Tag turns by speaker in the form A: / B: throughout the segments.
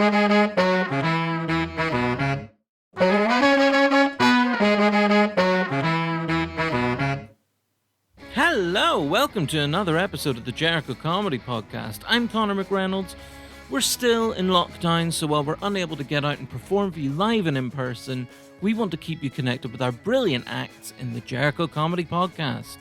A: Hello, welcome to another episode of the Jericho Comedy Podcast. I'm Connor McReynolds. We're still in lockdown, so while we're unable to get out and perform for you live and in person, we want to keep you connected with our brilliant acts in the Jericho Comedy Podcast.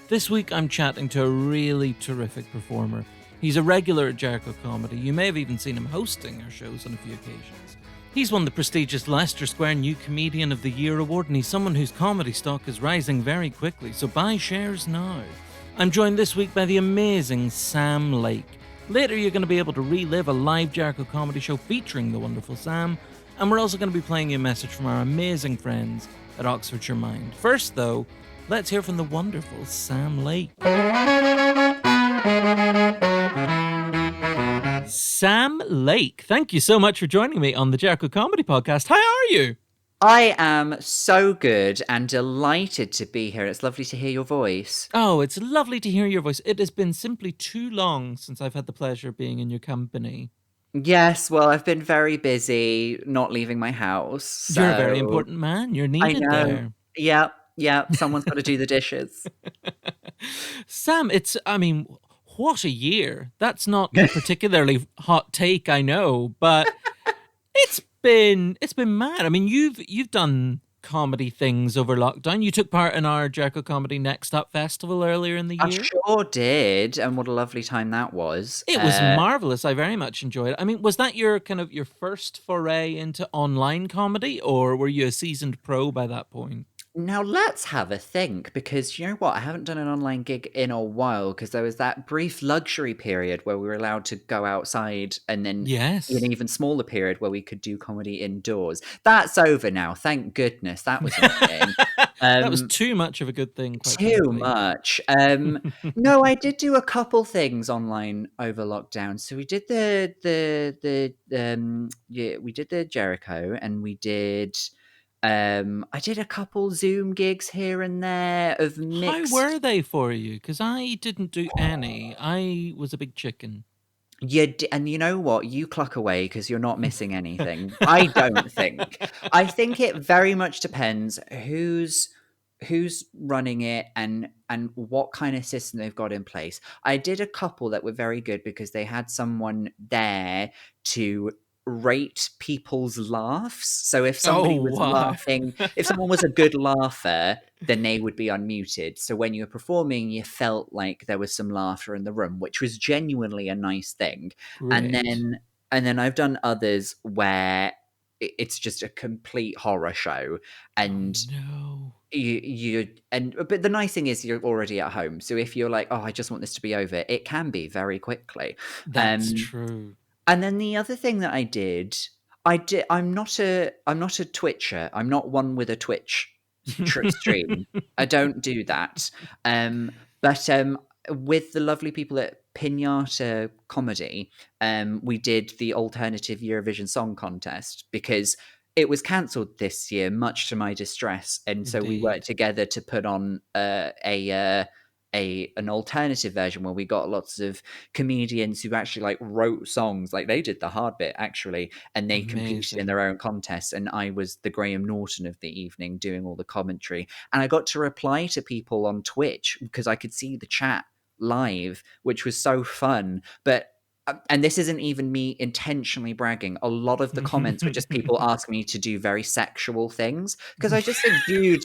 A: This week I'm chatting to a really terrific performer. He's a regular at Jericho Comedy. You may have even seen him hosting our shows on a few occasions. He's won the prestigious Leicester Square New Comedian of the Year award, and he's someone whose comedy stock is rising very quickly, so buy shares now. I'm joined this week by the amazing Sam Lake. Later you're going to be able to relive a live Jericho comedy show featuring the wonderful Sam, and we're also going to be playing you a message from our amazing friends at Oxfordshire Mind. First though, let's hear from the wonderful Sam Lake. Sam Lake, thank you so much for joining me on the Jericho Comedy Podcast. How are you?
B: I am so good and delighted to be here. It's lovely to hear your voice.
A: Oh, it's lovely to hear your voice. It has been simply too long since I've had the pleasure of being in your company.
B: Yes, well, I've been very busy not leaving my house. So...
A: You're a very important man. You're needed there.
B: Yep. Someone's got to do the dishes.
A: Sam, what a year. That's not a particularly hot take, I know, but it's been mad. I mean, you've done comedy things over lockdown. You took part in our Jericho Comedy Next Up festival earlier in the year.
B: I sure did, and what a lovely time that was.
A: It was marvelous. I very much enjoyed it. I mean, was that your first foray into online comedy, or were you a seasoned pro by that point?
B: Now let's have a think, because you know what? I haven't done an online gig in a while, because there was that brief luxury period where we were allowed to go outside, and then an even smaller period where we could do comedy indoors. That's over now. Thank goodness. That was annoying.
A: That was too much of a good thing.
B: Too much. No, I did do a couple things online over lockdown. So we did we did the Jericho, and we did. I did a couple Zoom gigs here and there of mixed.
A: How were they for you? Because I didn't do any. I was a big chicken.
B: And you know what? You cluck away because you're not missing anything. I don't think. I think it very much depends who's running it and what kind of system they've got in place. I did a couple that were very good because they had someone there to rate people's laughs. So if somebody was laughing, if someone was a good laugher, then they would be unmuted. So when you were performing, you felt like there was some laughter in the room, which was genuinely a nice thing. Right. And then I've done others where it's just a complete horror show, and but the nice thing is you're already at home. So if you're like, oh, I just want this to be over, it can be very quickly.
A: That's true.
B: And then the other thing that I did, I'm not a Twitcher. I'm not one with a Twitch stream. I don't do that. But with the lovely people at Pinata Comedy, we did the alternative Eurovision Song Contest because it was cancelled this year, much to my distress. And so we worked together to put on an alternative version where we got lots of comedians who actually wrote songs, they did the hard bit actually, and they competed in their own contests, and I was the Graham Norton of the evening doing all the commentary, and I got to reply to people on Twitch because I could see the chat live, which was so fun. But and this isn't even me intentionally bragging, a lot of the comments were just people asking me to do very sexual things because I just exude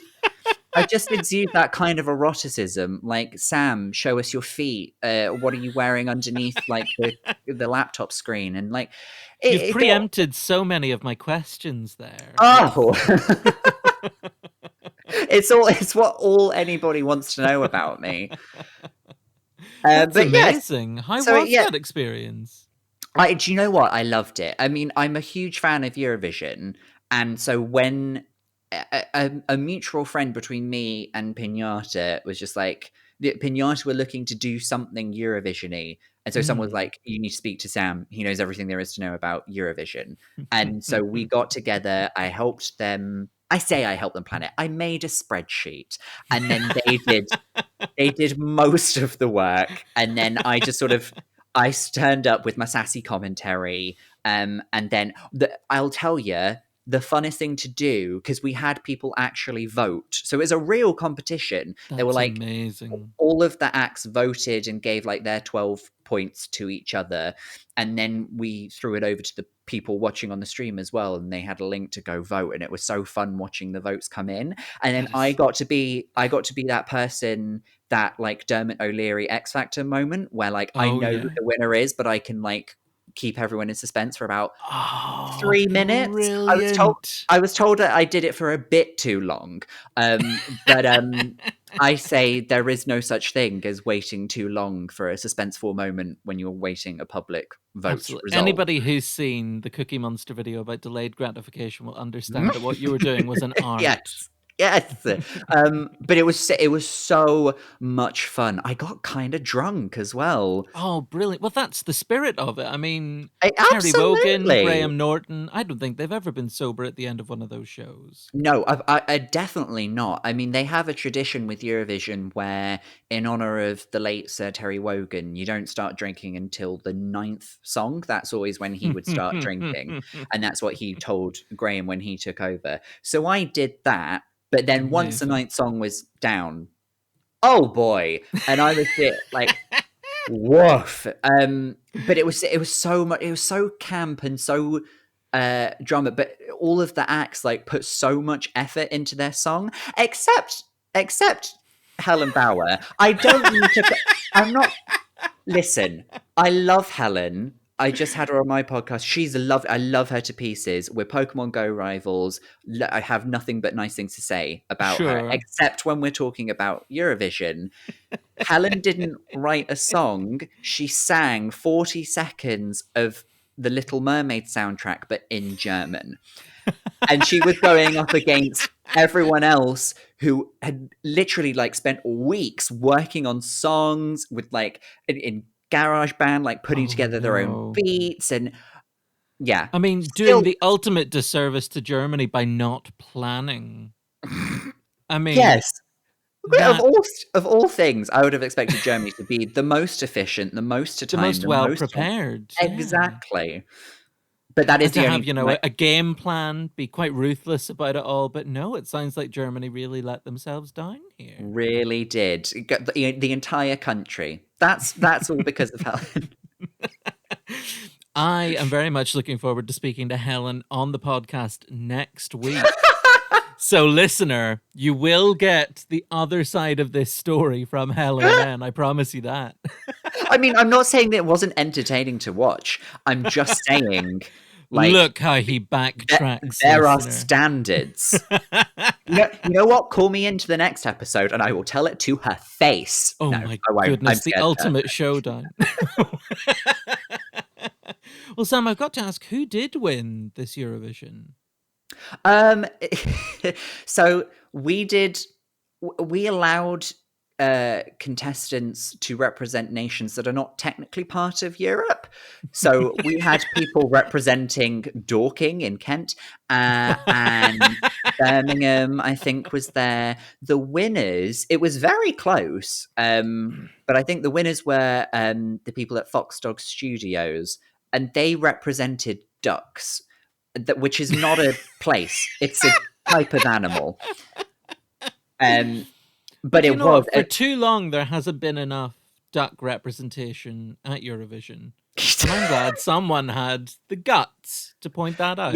B: that kind of eroticism. Like, Sam, show us your feet. What are you wearing underneath the laptop screen? And
A: you've preempted so many of my questions there.
B: Oh, it's what all anybody wants to know about me.
A: That's amazing. How was that experience?
B: Do you know what? I loved it. I mean, I'm a huge fan of Eurovision, and so when a mutual friend between me and Pinata was just like, Pinata were looking to do something Eurovision-y, and so someone was like, you need to speak to Sam, he knows everything there is to know about Eurovision. And so we got together, I helped them plan it. I made a spreadsheet, and then they did most of the work, and then I just sort of I turned up with my sassy commentary, and then I'll tell you the funnest thing to do, because we had people actually vote, so it was a real competition. There were
A: That's
B: like
A: amazing.
B: all of the acts voted and gave like their 12 points to each other, and then we threw it over to the people watching on the stream as well, and they had a link to go vote, and it was so fun watching the votes come in. And then I got to be that person, that like Dermot O'Leary X Factor moment where like I know who the winner is, but I can like keep everyone in suspense for about 3 minutes.
A: Brilliant.
B: I was told that I did it for a bit too long, but I say there is no such thing as waiting too long for a suspenseful moment when you're waiting a public vote result.
A: Anybody who's seen the Cookie Monster video about delayed gratification will understand that what you were doing was an art.
B: Yes. But it was so much fun. I got kind of drunk as well.
A: Oh, brilliant. Well, that's the spirit of it. I mean,
B: Absolutely.
A: Terry Wogan, Graham Norton, I don't think they've ever been sober at the end of one of those shows.
B: No, I definitely not. I mean, they have a tradition with Eurovision where, in honor of the late Sir Terry Wogan, you don't start drinking until the 9th song. That's always when he would start drinking. And that's what he told Graham when he took over. So I did that. But then once the 9th song was down, oh boy. And I was like, woof. But it was so much, it was so camp and so drama, but all of the acts like put so much effort into their song, except Helen Bauer. Listen, I love Helen. I just had her on my podcast. I love her to pieces. We're Pokemon Go rivals. I have nothing but nice things to say about her, except when we're talking about Eurovision. Helen didn't write a song. She sang 40 seconds of the Little Mermaid soundtrack, but in German. And she was going up against everyone else who had literally like spent weeks working on songs with like in GarageBand, like putting together their own beats. And yeah,
A: I mean, doing the ultimate disservice to Germany by not planning. I mean,
B: yes. Of all things, I would have expected Germany to be the most efficient, the most to time,
A: the most well prepared.
B: Exactly. But that is
A: to have, a game plan, be quite ruthless about it all. But no, it sounds like Germany really let themselves down here.
B: Really did. The entire country. That's all because of Helen.
A: I am very much looking forward to speaking to Helen on the podcast next week. So, listener, you will get the other side of this story from Helen, and I promise you that.
B: I mean, I'm not saying that it wasn't entertaining to watch. I'm just saying, like,
A: look how he backtracks.
B: There are standards. you know what? Call me into the next episode, and I will tell it to her face.
A: Oh my goodness, the ultimate showdown. Well, Sam, I've got to ask, who did win this Eurovision?
B: So we allowed contestants to represent nations that are not technically part of Europe. So we had people representing Dorking in Kent, and Birmingham, I think, was there. The winners, it was very close, but I think the winners were the people at Fox Dog Studios, and they represented ducks. Which is not a place; it's a type of animal. But it was
A: for too long. There hasn't been enough duck representation at Eurovision. I'm glad someone had the guts to point that out.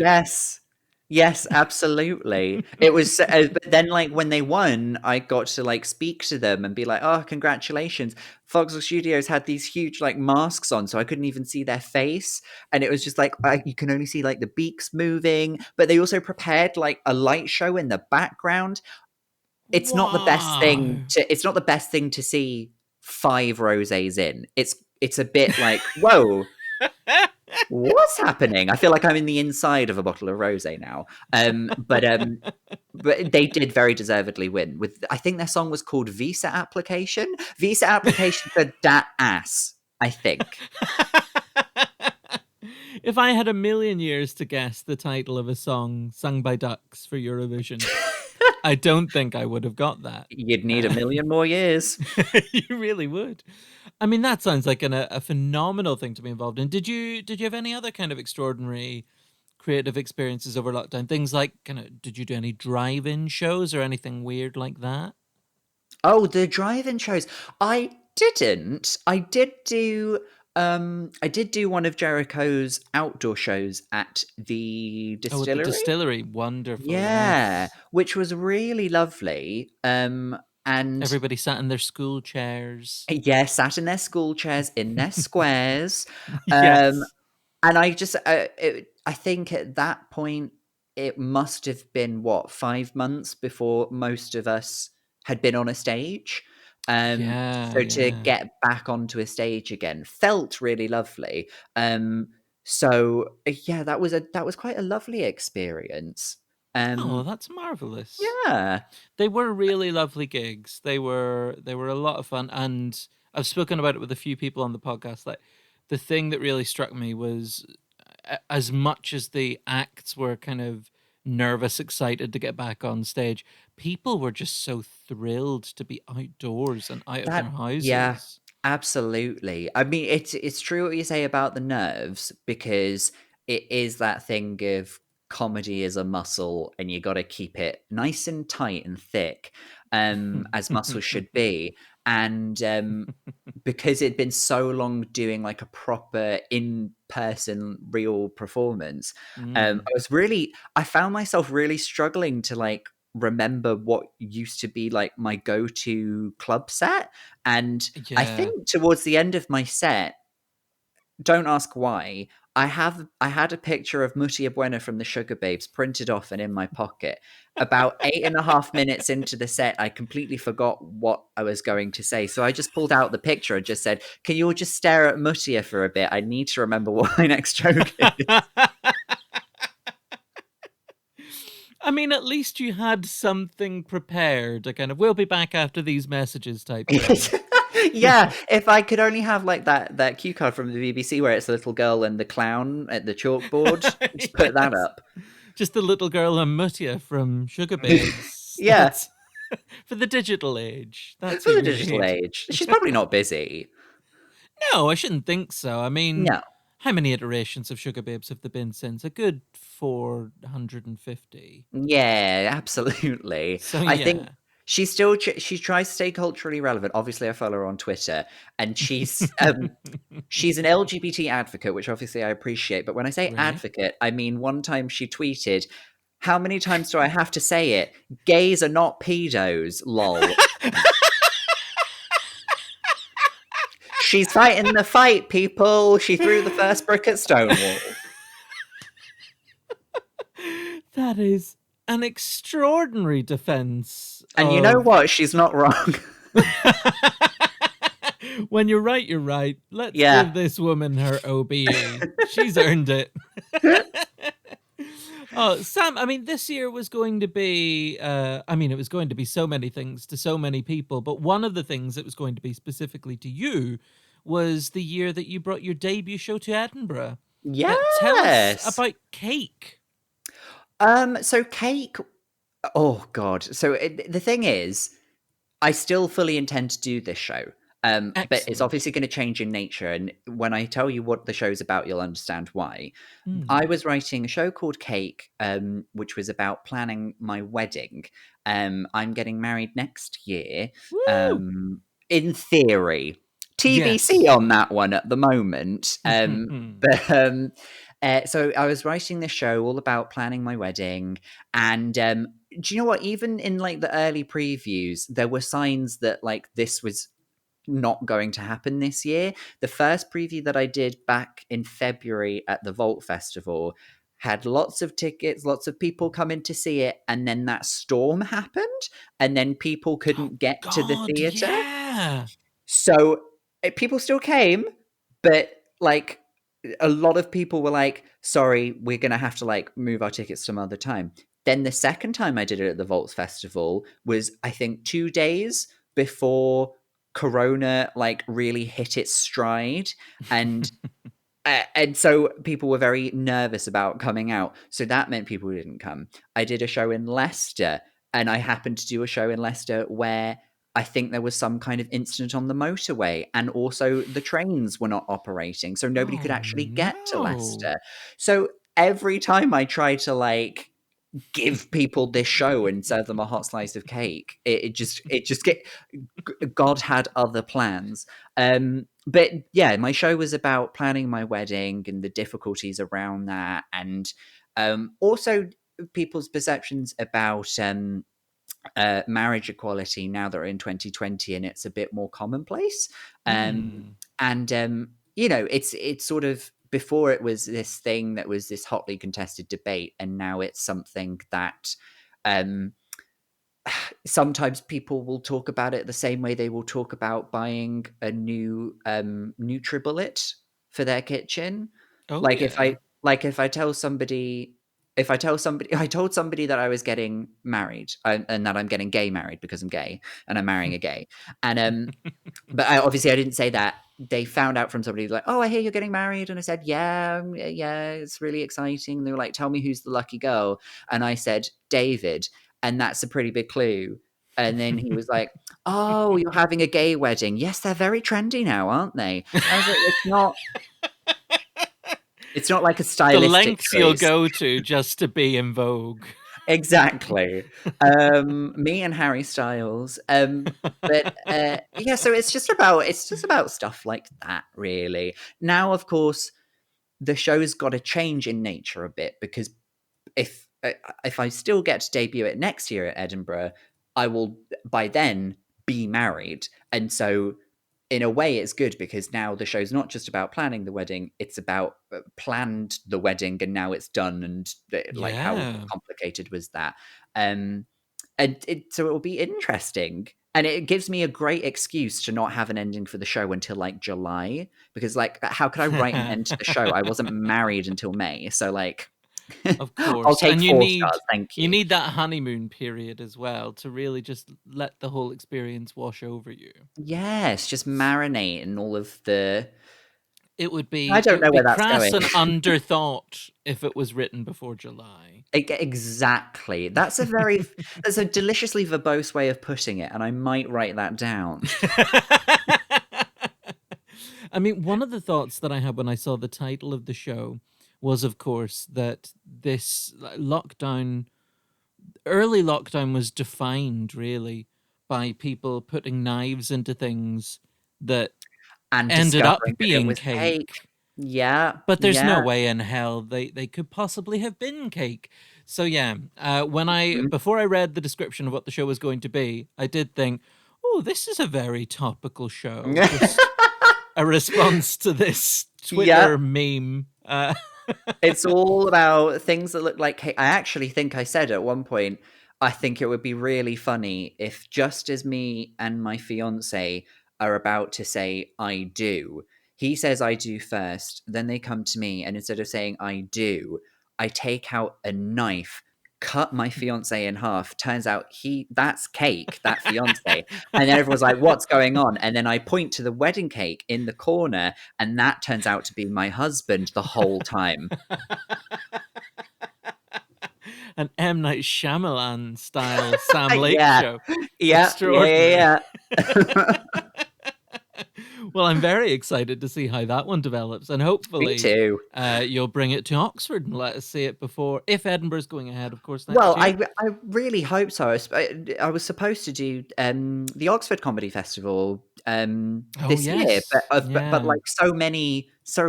B: Yes, absolutely. It was, but then like when they won, I got to like speak to them and be like, "Oh, congratulations!" Fox Studios had these huge like masks on, so I couldn't even see their face, and it was just like you can only see like the beaks moving. But they also prepared like a light show in the background. It's not the best thing to. It's not the best thing to see 5 rosés in. It's a bit like whoa. What's happening? I feel like I'm in the inside of a bottle of rosé now. But they did very deservedly win. With I think their song was called Visa Application. Visa Application for that ass, I think.
A: If I had 1,000,000 years to guess the title of a song sung by ducks for Eurovision, I don't think I would have got that.
B: You'd need 1,000,000 more years.
A: You really would. I mean, that sounds like a phenomenal thing to be involved in. Did you have any other kind of extraordinary creative experiences over lockdown? Things like did you do any drive-in shows or anything weird like that?
B: Oh, the drive-in shows. I didn't. I did do one of Jericho's outdoor shows at the
A: Oh, at the
B: distillery.
A: distillery, wonderful.
B: Yeah,
A: Yes,
B: which was really lovely. And
A: everybody sat in their school chairs.
B: yeah, sat in their school chairs in their squares. Um,
A: Yes.
B: and I think at that point it must have been what, 5 months before most of us had been on a stage.
A: Yeah,
B: So to
A: yeah.
B: get back onto a stage again felt really lovely. Yeah, that was quite a lovely experience.
A: Oh,
B: Um,
A: that's marvelous.
B: yeah,
A: They were really lovely gigs. They were a lot of fun, and I've spoken about it with a few people on the podcast. Like, the thing that really struck me was, as much as the acts were kind of nervous, excited to get back on stage, people were just so thrilled to be outdoors and out of their
B: yeah,
A: houses.
B: absolutely. I mean, it's true what you say about the nerves because it is that thing of comedy is a muscle and you got to keep it nice and tight and thick, as muscles should be. And because it'd been so long doing like a proper in-person real performance,
A: Mm,
B: I found myself really struggling to like remember what used to be like my go-to club set. And I
A: yeah.
B: think towards the end of my set, don't ask why, I had a picture of Mutia Buena from the Sugar Babes printed off and in my pocket. About 8.5 minutes into the set, I completely forgot what I was going to say. So I just pulled out the picture and just said, "Can you all just stare at Mutia for a bit? I need to remember what my next joke is."
A: I mean, at least you had something prepared, a kind of "we'll be back after these messages" type thing.
B: Yeah, if I could only have like that cue card from the BBC where it's the little girl and the clown at the chalkboard, just put that
A: Yes.
B: up.
A: Just the little girl and Mutia from Sugar Babes.
B: Yeah,
A: That's for the digital age. That's
B: for
A: who
B: the
A: we
B: digital
A: need.
B: age. She's probably not busy.
A: No, I shouldn't think so. I mean,
B: No.
A: how many iterations of Sugar Babes have there been since? A good 450.
B: Yeah, absolutely.
A: So
B: I think
A: yeah.
B: she tries to stay culturally relevant. Obviously, I follow her on Twitter, and she's an LGBT advocate, which obviously I appreciate. But when I say
A: Great.
B: advocate, I mean one time she tweeted, "How many times do I have to say it? Gays are not pedos, lol." She's fighting the fight, people. She threw the first brick at Stonewall.
A: That is an extraordinary defense
B: And you know
A: of
B: what? She's not wrong.
A: when you're right, you're right. Let's
B: Yeah.
A: give this woman her OBE. She's earned it. Oh, Sam, I mean, this year was going to be, it was going to be so many things to so many people, but one of the things that was going to be specifically to you was the year that you brought your debut show to Edinburgh. Tell us
B: Yes.
A: about Cake.
B: So Cake. Oh God. So the thing is, I still fully intend to do this show. But it's
A: Excellent.
B: obviously going to change in nature. And when I tell you what the show's about, you'll understand why.
A: Mm.
B: I was writing a show called Cake, which was about planning my wedding. I'm getting married next year.
A: Woo!
B: In theory, TBC
A: Yes.
B: on that one at the moment. But so I was writing this show all about planning my wedding, and do you know what? Even in like the early previews, there were signs that like this was not going to happen this year. The first preview that I did back in February at the Vault Festival had lots of tickets, lots of people coming to see it, and then that storm happened, and then people
A: Oh,
B: couldn't get to the
A: God,
B: theater.
A: yeah.
B: So people still came, but like a lot of people were like, "Sorry, we're gonna have to like move our tickets some other time." Then the second time I did it at the Vaults Festival was, I think, 2 days before Corona like really hit its stride, and so people were very nervous about coming out. So that meant people didn't come. I did a show in Leicester, and I happened to do a show in Leicester where I think there was some kind of incident on the motorway, and also the trains were not operating, so nobody could
A: Oh,
B: actually get to
A: no.
B: Leicester. So every time I try to like give people this show and serve them a hot slice of cake, it just get God had other plans. But yeah, my show was about planning my wedding and the difficulties around that, and also people's perceptions about marriage equality now that we're in 2020 and it's a bit more commonplace. And it's sort of, before it was this thing that was this hotly contested debate, and now it's something that sometimes people will talk about it the same way they will talk about buying a new NutriBullet for their kitchen.
A: Oh,
B: Like
A: yeah.
B: if I tell somebody, I told somebody that I was getting married, and that I'm getting gay married because I'm gay and I'm marrying a gay. And but obviously I didn't say that. They found out from somebody like, "Oh, I hear you're getting married," and I said, "Yeah, yeah, it's really exciting." And they were like, "Tell me who's the lucky girl," and I said, "David," and that's a pretty big clue. And then he was like, "Oh, you're having a gay wedding? Yes, they're very trendy now, aren't they?" I was like, "It's not like a
A: The
B: stylistic
A: lengths you'll
B: choice."
A: go to just to be in vogue.
B: Exactly. Me and Harry Styles. But yeah, so it's just about stuff like that, really. Now, of course, the show's got to change in nature a bit, because if I still get to debut it next year at Edinburgh, I will by then be married, and so in a way it's good, because now the show's not just about planning the wedding, it's about planned the wedding and now it's done, and like how
A: Yeah.
B: complicated was that. So it will be interesting, and it gives me a great excuse to not have an ending for the show until like July, because like how could I write an end to the show? I wasn't married until May, so like
A: Of
B: I'll
A: course.
B: take
A: And
B: 4 stars, thank
A: you
B: you.
A: need that honeymoon period as well to really just let the whole experience wash over you.
B: Yes, just marinate in all of the.
A: It would
B: I
A: be
B: don't know where that's
A: crass
B: going.
A: and underthought if it was written before July.
B: Exactly. That's a deliciously verbose way of putting it, and I might write that down.
A: I mean, one of the thoughts that I had when I saw the title of the show was, of course, that this early lockdown was defined really by people putting knives into things that
B: And
A: ended up
B: discovering that it
A: being
B: was cake.
A: cake.
B: Yeah,
A: But there's no
B: yeah.
A: way in hell they could possibly have been cake. So yeah, before I read the description of what the show was going to be, I did think, oh, this is a very topical show. Just a response to this
B: Yeah.
A: Twitter meme.
B: It's all about things that look like cake. I actually think I said at one point, I think it would be really funny if, just as me and my fiance are about to say I do, he says I do first, then they come to me, and instead of saying I do, I take out a knife, cut my fiance in half. Turns out that's cake, that fiance. And then everyone's like, what's going on? And then I point to the wedding cake in the corner, and that turns out to be my husband the whole time.
A: An M. Night Shyamalan style Sam Lake
B: Yeah.
A: show.
B: Yeah.
A: Extraordinary. Well, I'm very excited to see how that one develops, and hopefully
B: Me too.
A: You'll bring it to Oxford and let us see it before, if Edinburgh's going ahead, of course, next
B: Well,
A: year.
B: I really hope so. I was supposed to do the Oxford Comedy Festival this year,
A: yes.
B: but
A: Yeah.
B: like so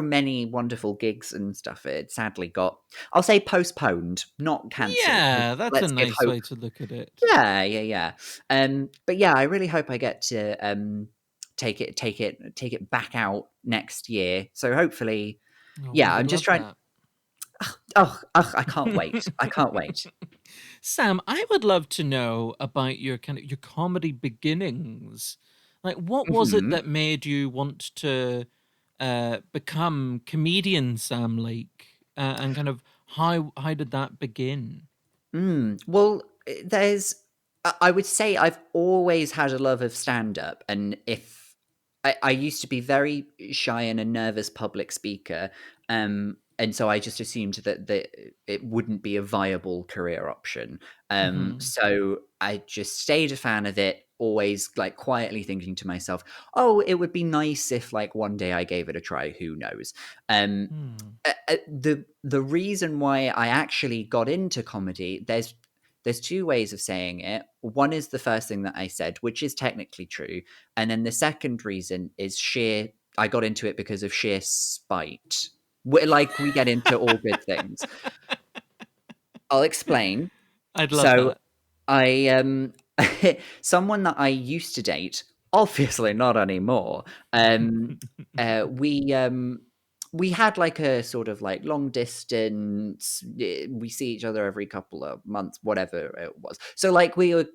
B: many wonderful gigs and stuff, it sadly got, I'll say, postponed, not cancelled.
A: Yeah, that's a
B: Let's give
A: nice
B: hope.
A: way to look at it.
B: Yeah. But yeah, I really hope I get to take it back out next year. So hopefully,
A: Oh, we
B: yeah, I'm
A: would
B: just
A: love
B: trying.
A: that.
B: I can't wait. I can't wait.
A: Sam, I would love to know about your comedy beginnings. Like, what was it
B: Mhm.
A: that made you want to become comedian Sam Lake, and kind of how did that begin?
B: Well, I would say I've always had a love of stand up. And if I used to be very shy and a nervous public speaker. And so I just assumed that it wouldn't be a viable career option.
A: Hmm.
B: So I just stayed a fan of it always like quietly thinking to myself, oh, it would be nice if like one day I gave it a try. Who knows? The reason why I actually got into comedy, there's two ways of saying it. One is the first thing that I said, which is technically true, and then the second reason is I got into it because of sheer spite. Like we get into all good things. I'll explain.
A: I'd love
B: So
A: that.
B: I someone that I used to date, obviously not anymore. We had like a sort of like long distance. We see each other every couple of months, whatever it was. So like we were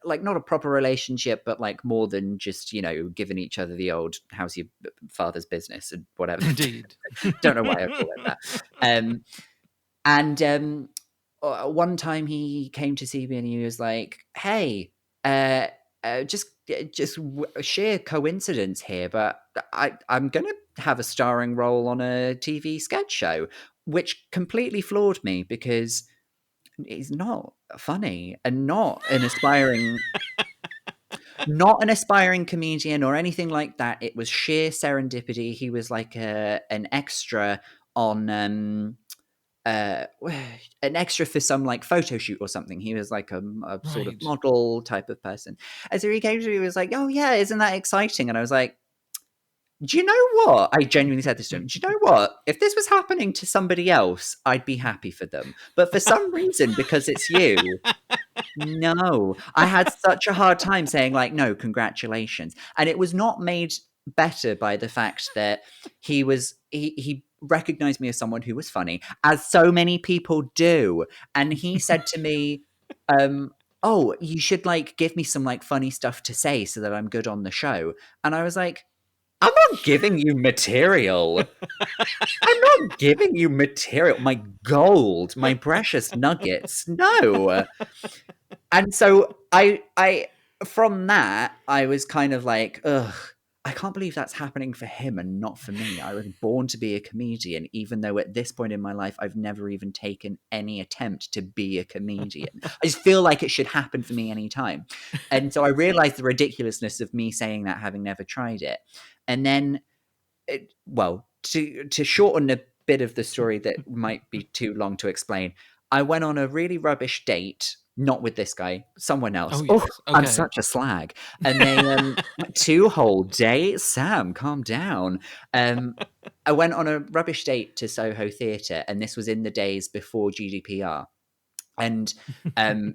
B: like not a proper relationship, but like more than just giving each other the old "how's your father's business" and whatever.
A: Indeed.
B: Don't know why I call it that. And one time he came to see me and he was like, "Hey, just sheer coincidence here, but I'm going to have a starring role on a TV sketch show," which completely floored me because he's not funny and not an aspiring comedian or anything like that. It was sheer serendipity. He was like an extra on an extra for some like photo shoot or something. He was like a sort of
A: Right.
B: model type of person. And so he came to me, he was like, "Oh yeah, isn't that exciting?" And I was like, "Do you know what?" I genuinely said this to him. "Do you know what? If this was happening to somebody else, I'd be happy for them. But for some reason, because it's you, no." I had such a hard time saying like, "No, congratulations." And it was not made better by the fact that he recognized me as someone who was funny, as so many people do. And he said to me, "Oh, you should like give me some like funny stuff to say so that I'm good on the show." And I was like, "I'm not giving you material. I'm not giving you material. My gold, my precious nuggets. No." And so I from that, I was kind of like, ugh, I can't believe that's happening for him and not for me. I was born to be a comedian, even though at this point in my life, I've never even taken any attempt to be a comedian. I just feel like it should happen for me anytime. And so I realized the ridiculousness of me saying that, having never tried it. And then, to shorten a bit of the story that might be too long to explain, I went on a really rubbish date. Not with this guy, someone else.
A: Oh, yes.
B: I'm
A: Okay.
B: such a slag. And they 2 whole days. Sam, calm down. I went on a rubbish date to Soho Theatre, and this was in the days before GDPR. And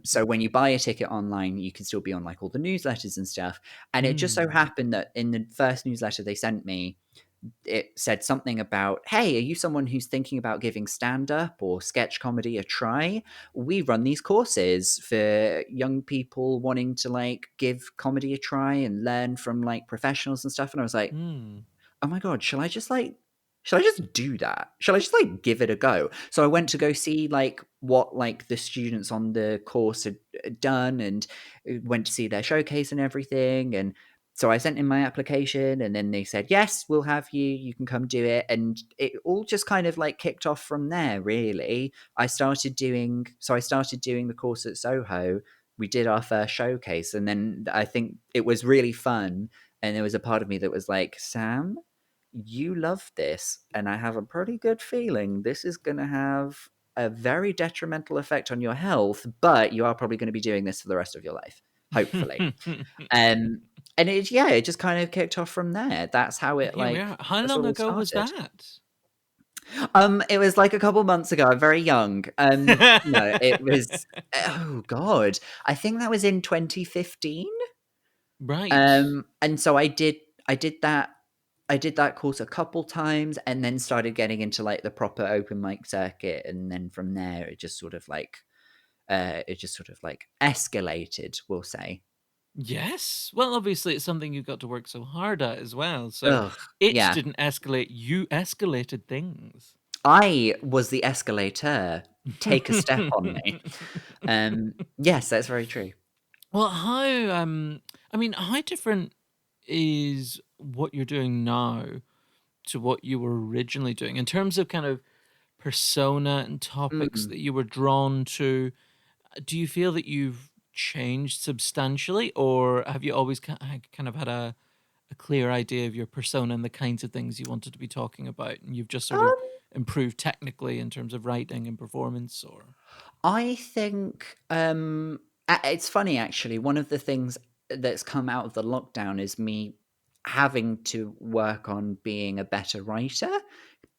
B: so when you buy a ticket online, you can still be on like all the newsletters and stuff. And it just so happened that in the first newsletter they sent me, it said something about, "Hey, are you someone who's thinking about giving stand-up or sketch comedy a try? We run these courses for young people wanting to like give comedy a try and learn from like professionals and stuff." And I was like, "Oh my God, shall I just do that? Shall I just like give it a go?" So I went to go see like what like the students on the course had done, and went to see their showcase and everything. And so I sent in my application, and then they said, "Yes, we'll have you. You can come do it." And it all just kind of like kicked off from there, really. I started doing the course at Soho. We did our first showcase, and then I think it was really fun. And there was a part of me that was like, "Sam, you love this, and I have a pretty good feeling this is going to have a very detrimental effect on your health, but you are probably going to be doing this for the rest of your life, hopefully." And it just kind of kicked off from there. That's how it
A: Here we
B: like
A: are. How
B: that's
A: long
B: all
A: ago was
B: started.
A: that?
B: It was like a couple months ago. I'm very young. No, it was. Oh God, I think that was in 2015.
A: Right.
B: And so I did that. I did that course a couple times, and then started getting into like the proper open mic circuit, and then from there it just sort of like escalated, we'll say.
A: Yes. Well, obviously, it's something you got to work so hard at as well. So
B: Ugh,
A: it
B: yeah.
A: didn't escalate. You escalated things.
B: I was the escalator. Take a step on me. Yes, that's very true.
A: Well, how different is what you're doing now to what you were originally doing in terms of kind of persona and topics
B: Mm.
A: that you were drawn to? Do you feel that you've changed substantially, or have you always kind of had a clear idea of your persona and the kinds of things you wanted to be talking about, and you've just sort of
B: Um,
A: improved technically in terms of writing and performance, or?
B: I think it's funny actually. One of the things that's come out of the lockdown is me having to work on being a better writer.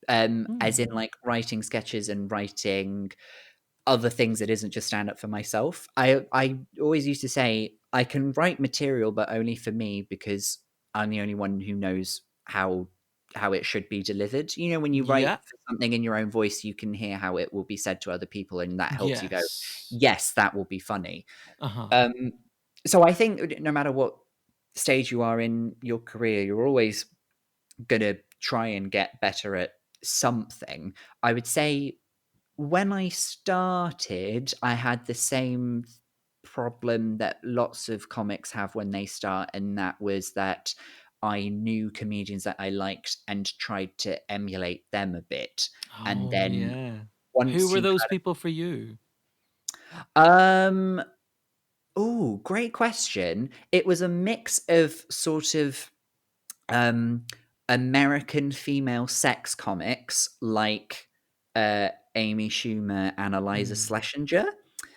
B: As
A: Hmm.
B: in like writing sketches and writing other things that isn't just stand up for myself. I always used to say I can write material, but only for me because I'm the only one who knows how it should be delivered. You know, when you write
A: Yeah.
B: for something in your own voice, you can hear how it will be said to other people, and that helps you go,
A: Yes.
B: yes, that will be funny.
A: Uh-huh.
B: Um, so I think no matter what stage you are in your career, you're always gonna try and get better at something. I would say when I started, I had the same problem that lots of comics have when they start, and that was that I knew comedians that I liked and tried to emulate them a bit. And
A: Oh,
B: then
A: yeah. Who
B: once
A: were
B: you
A: those people for you?
B: oh, great question. It was a mix of sort of um American female sex comics like Amy Schumer and Eliza
A: Mm.
B: Schlesinger,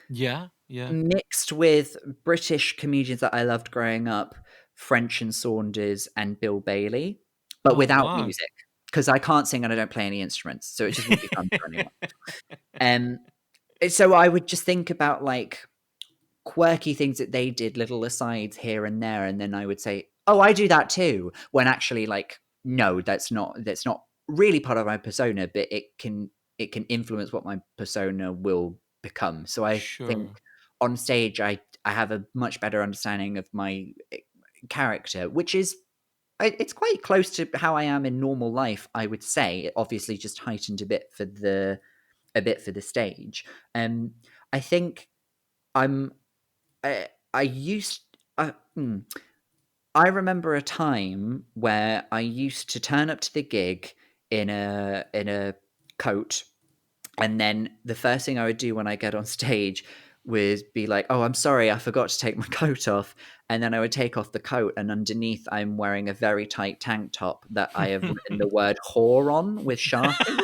A: Yeah, yeah.
B: mixed with British comedians that I loved growing up, French and Saunders and Bill Bailey, but
A: Oh,
B: without
A: wow.
B: music because I can't sing and I don't play any instruments, so it just wouldn't be fun for anyone. Um, so I would just think about like quirky things that they did, little asides here and there, and then I would say, "Oh, I do that too." When actually, like, no, that's not really part of my persona, but it can influence what my persona will become. So I think
A: Sure.
B: on stage, I have a much better understanding of my character, which is it's quite close to how I am in normal life. I would say, obviously, just heightened a bit for the stage. I think I'm I used uh, hmm, I remember a time where I used to turn up to the gig in a coat, and then the first thing I would do when I get on stage was be like, "Oh, I'm sorry, I forgot to take my coat off." And then I would take off the coat, and underneath I'm wearing a very tight tank top that I have written the word "whore" on with Sharpie.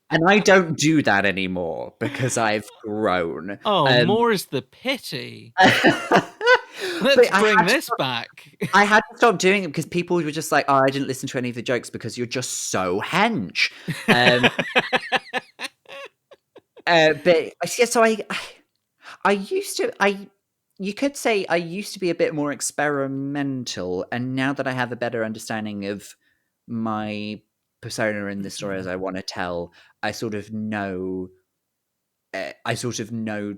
B: And I don't do that anymore because I've grown.
A: Oh, more's the pity.
B: But
A: Let's bring this back.
B: I had to stop doing it because people were just like, "Oh, I didn't listen to any of the jokes because you're just so hench." Um, but yeah, so I used to you could say I used to be a bit more experimental, and now that I have a better understanding of my persona and the stories I want to tell, I sort of know. I sort of know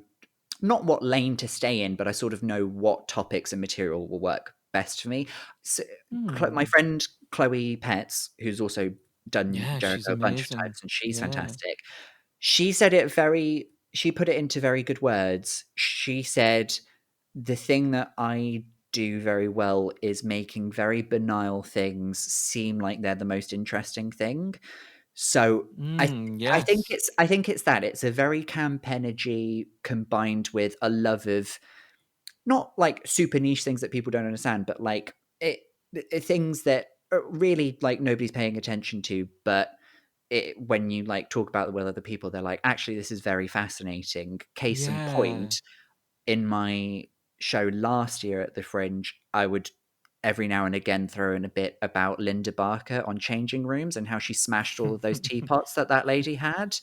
B: not what lane to stay in, but I sort of know what topics and material will work best for me. So, my
A: Hmm.
B: friend Chloe Petts, who's also done
A: Yeah, she's
B: Jericho a bunch of
A: amazing.
B: times, and she's
A: Yeah.
B: fantastic. She said it very. She put it into very good words. She said, "The thing that I do very well is making very banal things seem like they're the most interesting thing." So I th
A: Yes.
B: I think it's that. It's a very camp energy combined with a love of not, like, super niche things that people don't understand, but, like, things that are really, like, nobody's paying attention to, but when you, like, talk about them with other people, they're like, "Actually, this is very fascinating." Case in
A: Yeah.
B: point, in my show last year at the Fringe, I would every now and again throw in a bit about Linda Barker on changing rooms and how she smashed all of those teapots that lady had.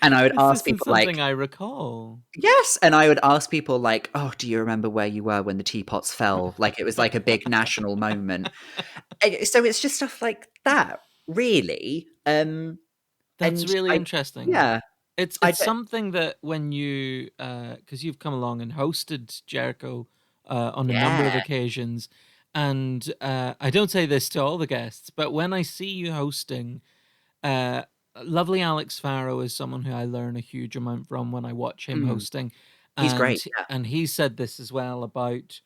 B: And I would
A: This
B: ask
A: isn't
B: people like,
A: something I recall.
B: yes, and I would ask people like, "Oh, do you remember where you were when the teapots fell?" Like it was like a big national moment. So it's just stuff like that, really.
A: That's
B: And
A: really
B: I
A: interesting.
B: yeah, I
A: It's
B: d
A: something that when you because you've come along and hosted Jericho on a number of
B: yeah,
A: occasions, and I don't say this to all the guests, but when I see you hosting, uh, lovely Alex Farrow is someone who I learn a huge amount from when I watch him
B: mm,
A: hosting,
B: he's great, yeah.
A: and he said this as well about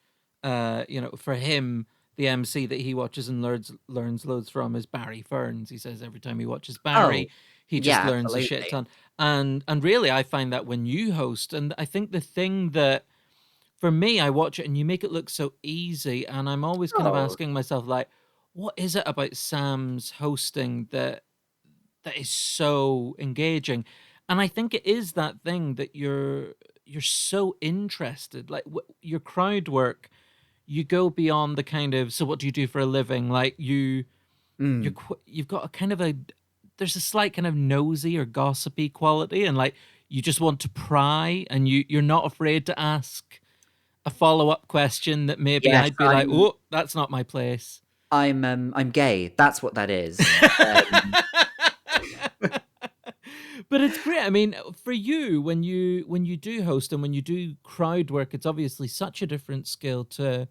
A: for him the MC that he watches and learns loads from is Barry Ferns. He says every time he watches
B: Oh,
A: Barry, he just
B: yeah,
A: learns a shit
B: absolutely.
A: ton. And really, I find that when you host, and I think the thing that for me, I watch it and you make it look so easy, and I'm always kind of
B: Oh,
A: asking myself, like, what is it about Sam's hosting that is so engaging? And I think it is that thing that you're so interested, like your crowd work. You go beyond the kind of, so what do you do for a living? Like
B: mm,
A: you've got a kind of a, there's a slight kind of nosy or gossipy quality, and like you just want to pry, and you're not afraid to ask a follow-up question that maybe
B: yes,
A: I'd be like, oh, that's not my place.
B: I'm gay. That's what that is.
A: But it's great. I mean, for you, when you do host and when you do crowd work, it's obviously such a different skill to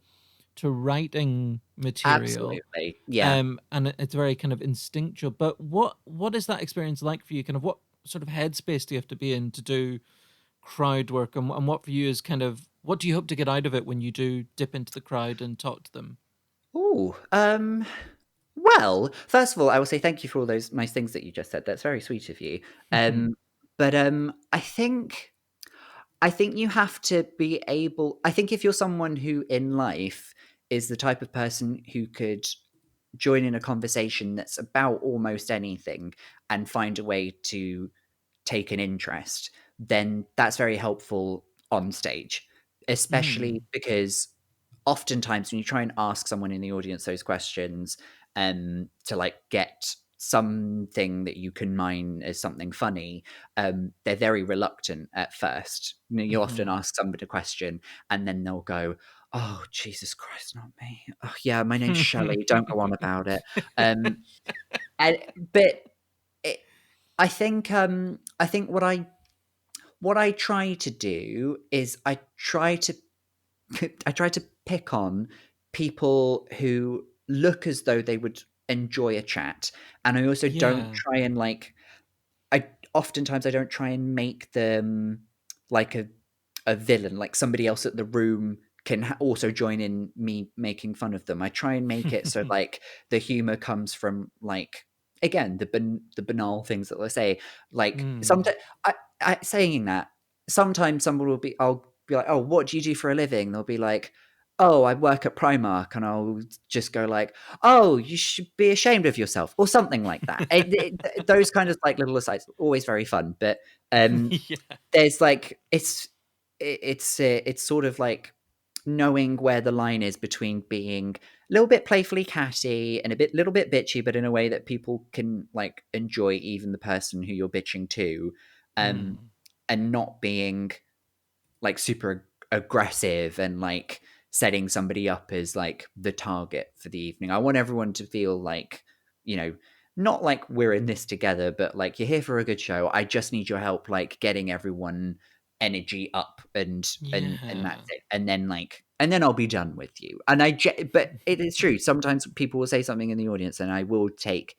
A: writing material.
B: Absolutely. Yeah.
A: And it's very kind of instinctual. But what is that experience like for you? Kind of what sort of headspace do you have to be in to do crowd work, and what for you is kind of, what do you hope to get out of it when you do dip into the crowd and talk to them?
B: Oh, well, first of all, I will say thank you for all those nice things that you just said. That's very sweet of you. But I think you have to be able. I think if you're someone who in life is the type of person who could join in a conversation that's about almost anything and find a way to take an interest, then that's very helpful on stage, especially
A: Mm.
B: because oftentimes when you try and ask someone in the audience those questions to like get something that you can mine as something funny, they're very reluctant at first. You often
A: Hmm.
B: ask somebody a question and then they'll go, oh, Jesus Christ, not me. Oh, yeah, my name's Shelley. Don't go on about it. Um, and but it, I think what I try to do is I try to pick on people who look as though they would enjoy a chat, and I also don't
A: Yeah.
B: try and I don't try and make them like a villain, like somebody else at the room can also join in me making fun of them. I try and make it so like the humor comes from like again the banal things that they say. Like
A: Mm.
B: sometimes saying that sometimes someone will be I'll be like, oh, what do you do for a living? They'll be like, oh, I work at Primark, and I'll just go like, oh, you should be ashamed of yourself, or something like that. Those kind of like little asides, always very fun. But
A: Yeah.
B: there's like it's sort of like knowing where the line is between being a little bit playfully catty and a little bit bitchy, but in a way that people can like enjoy, even the person who you're bitching to, um,
A: Mm.
B: and not being like super aggressive and like setting somebody up as like the target for the evening. I want everyone to feel like, you know, not like we're in this together, but like you're here for a good show. I just need your help, like getting everyone energy up and that's
A: Yeah.
B: it. And then I'll be done with you. But it is true. Sometimes people will say something in the audience, and I will take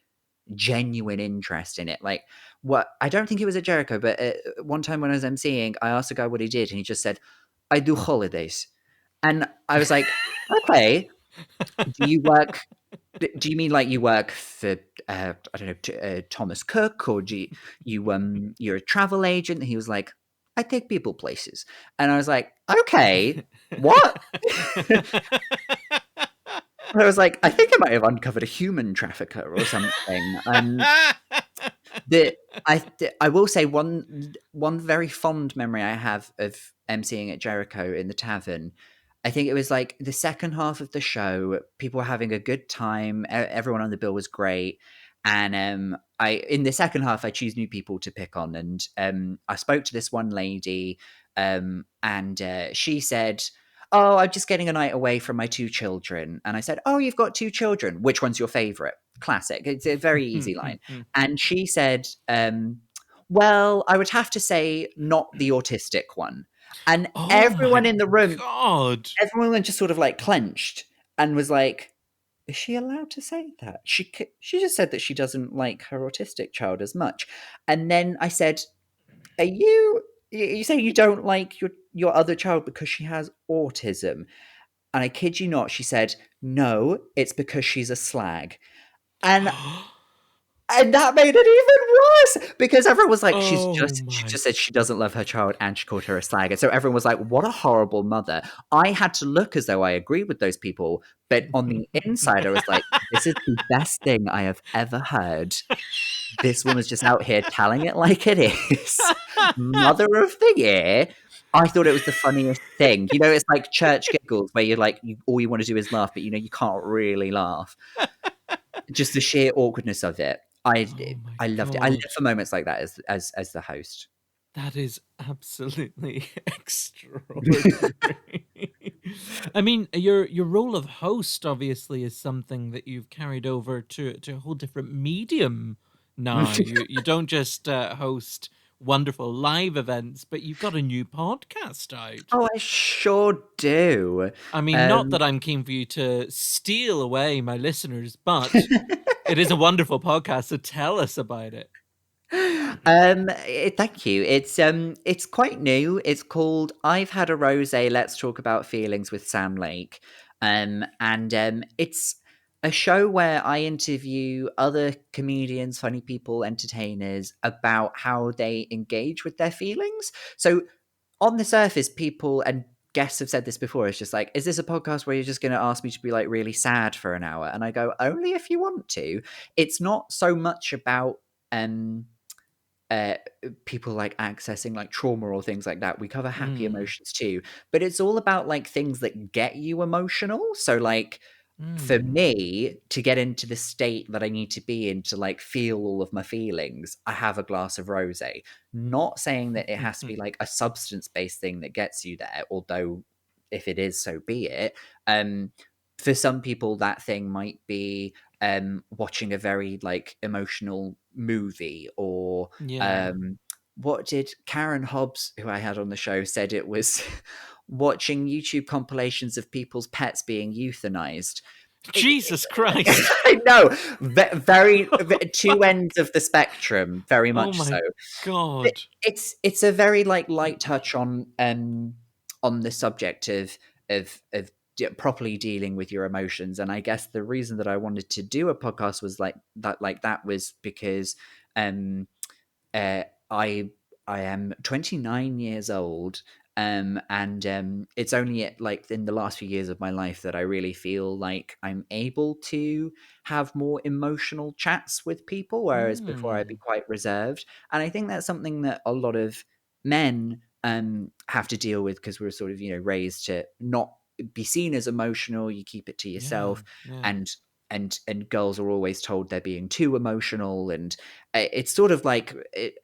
B: genuine interest in it. Like what I don't think it was at Jericho, but one time when I was emceeing, I asked a guy what he did, and he just said, "I do holidays," and I was like, "Okay, do you work? Do you mean like you work for I don't know Thomas Cook, or you're a travel agent?" And he was like, "I take people places," and I was like, "Okay, what?" I was like, "I think I might have uncovered a human trafficker or something." The I will say one very fond memory I have of emceeing at Jericho in the tavern. I think it was like the second half of the show. People were having a good time. Everyone on the bill was great, and I in the second half I choose new people to pick on, and I spoke to this one lady, and she said, "Oh, I'm just getting a night away from my two children," and I said, "Oh, you've got two children. Which one's your favorite?" Classic. It's a very easy line. And she said, well, I would have to say not the autistic one. And
A: Oh my God.
B: everyone just sort of like clenched and was like, is she allowed to say that? She just said that she doesn't like her autistic child as much. And then I said, are you saying you don't like your other child because she has autism? And I kid you not, she said, no, it's because she's a slag. And that made it even worse because everyone was like,
A: Oh
B: she
A: my.
B: just said she doesn't love her child and she called her a slag. And so everyone was like, what a horrible mother. I had to look as though I agreed with those people. But on the inside, I was like, this is the best thing I have ever heard. This woman's just out here telling it like it is. Mother of the year. I thought it was the funniest thing. You know, it's like church giggles where you're like, all you want to do is laugh, but you know, you can't really laugh. Just the sheer awkwardness of it.
A: Oh my
B: I loved it. I live
A: God.
B: for moments like that as the host.
A: That is absolutely extraordinary. I mean, your role of host obviously is something that you've carried over to a whole different medium now. You don't just host wonderful live events, but you've got a new podcast out.
B: Oh, I sure do.
A: I mean, not that I'm keen for you to steal away my listeners, but it is a wonderful podcast, so tell us about it.
B: Thank you. It's quite new. It's called I've Had a Rosé, Let's Talk About Feelings with Sam Lake. And it's a show where I interview other comedians, funny people, entertainers about how they engage with their feelings. So on the surface, people and guests have said this before. It's just like, is this a podcast where you're just going to ask me to be like really sad for an hour? And I go, only if you want to. It's not so much about people like accessing like trauma or things like that. We cover happy emotions too, but it's all about like things that get you emotional. So like for me to get into the state that I need to be in to like feel all of my feelings, I have a glass of rosé. Not saying that it has to be like a substance-based thing that gets you there, although if it is, so be it. For some people that thing might be watching a very like emotional movie or
A: Yeah.
B: what did Karen Hobbs, who I had on the show, said it was watching YouTube compilations of people's pets being euthanized.
A: Jesus Christ.
B: I know, very two ends of the spectrum, very
A: Oh
B: much
A: my
B: so.
A: God.
B: It's a very like light touch on the subject of properly dealing with your emotions. And I guess the reason that I wanted to do a podcast was like that was because I am 29 years old, and it's only like in the last few years of my life that I really feel like I'm able to have more emotional chats with people, whereas before I'd be quite reserved. And I think that's something that a lot of men have to deal with because we're sort of raised to not be seen as emotional. You keep it to yourself,
A: Yeah.
B: and girls are always told they're being too emotional, and it's sort of like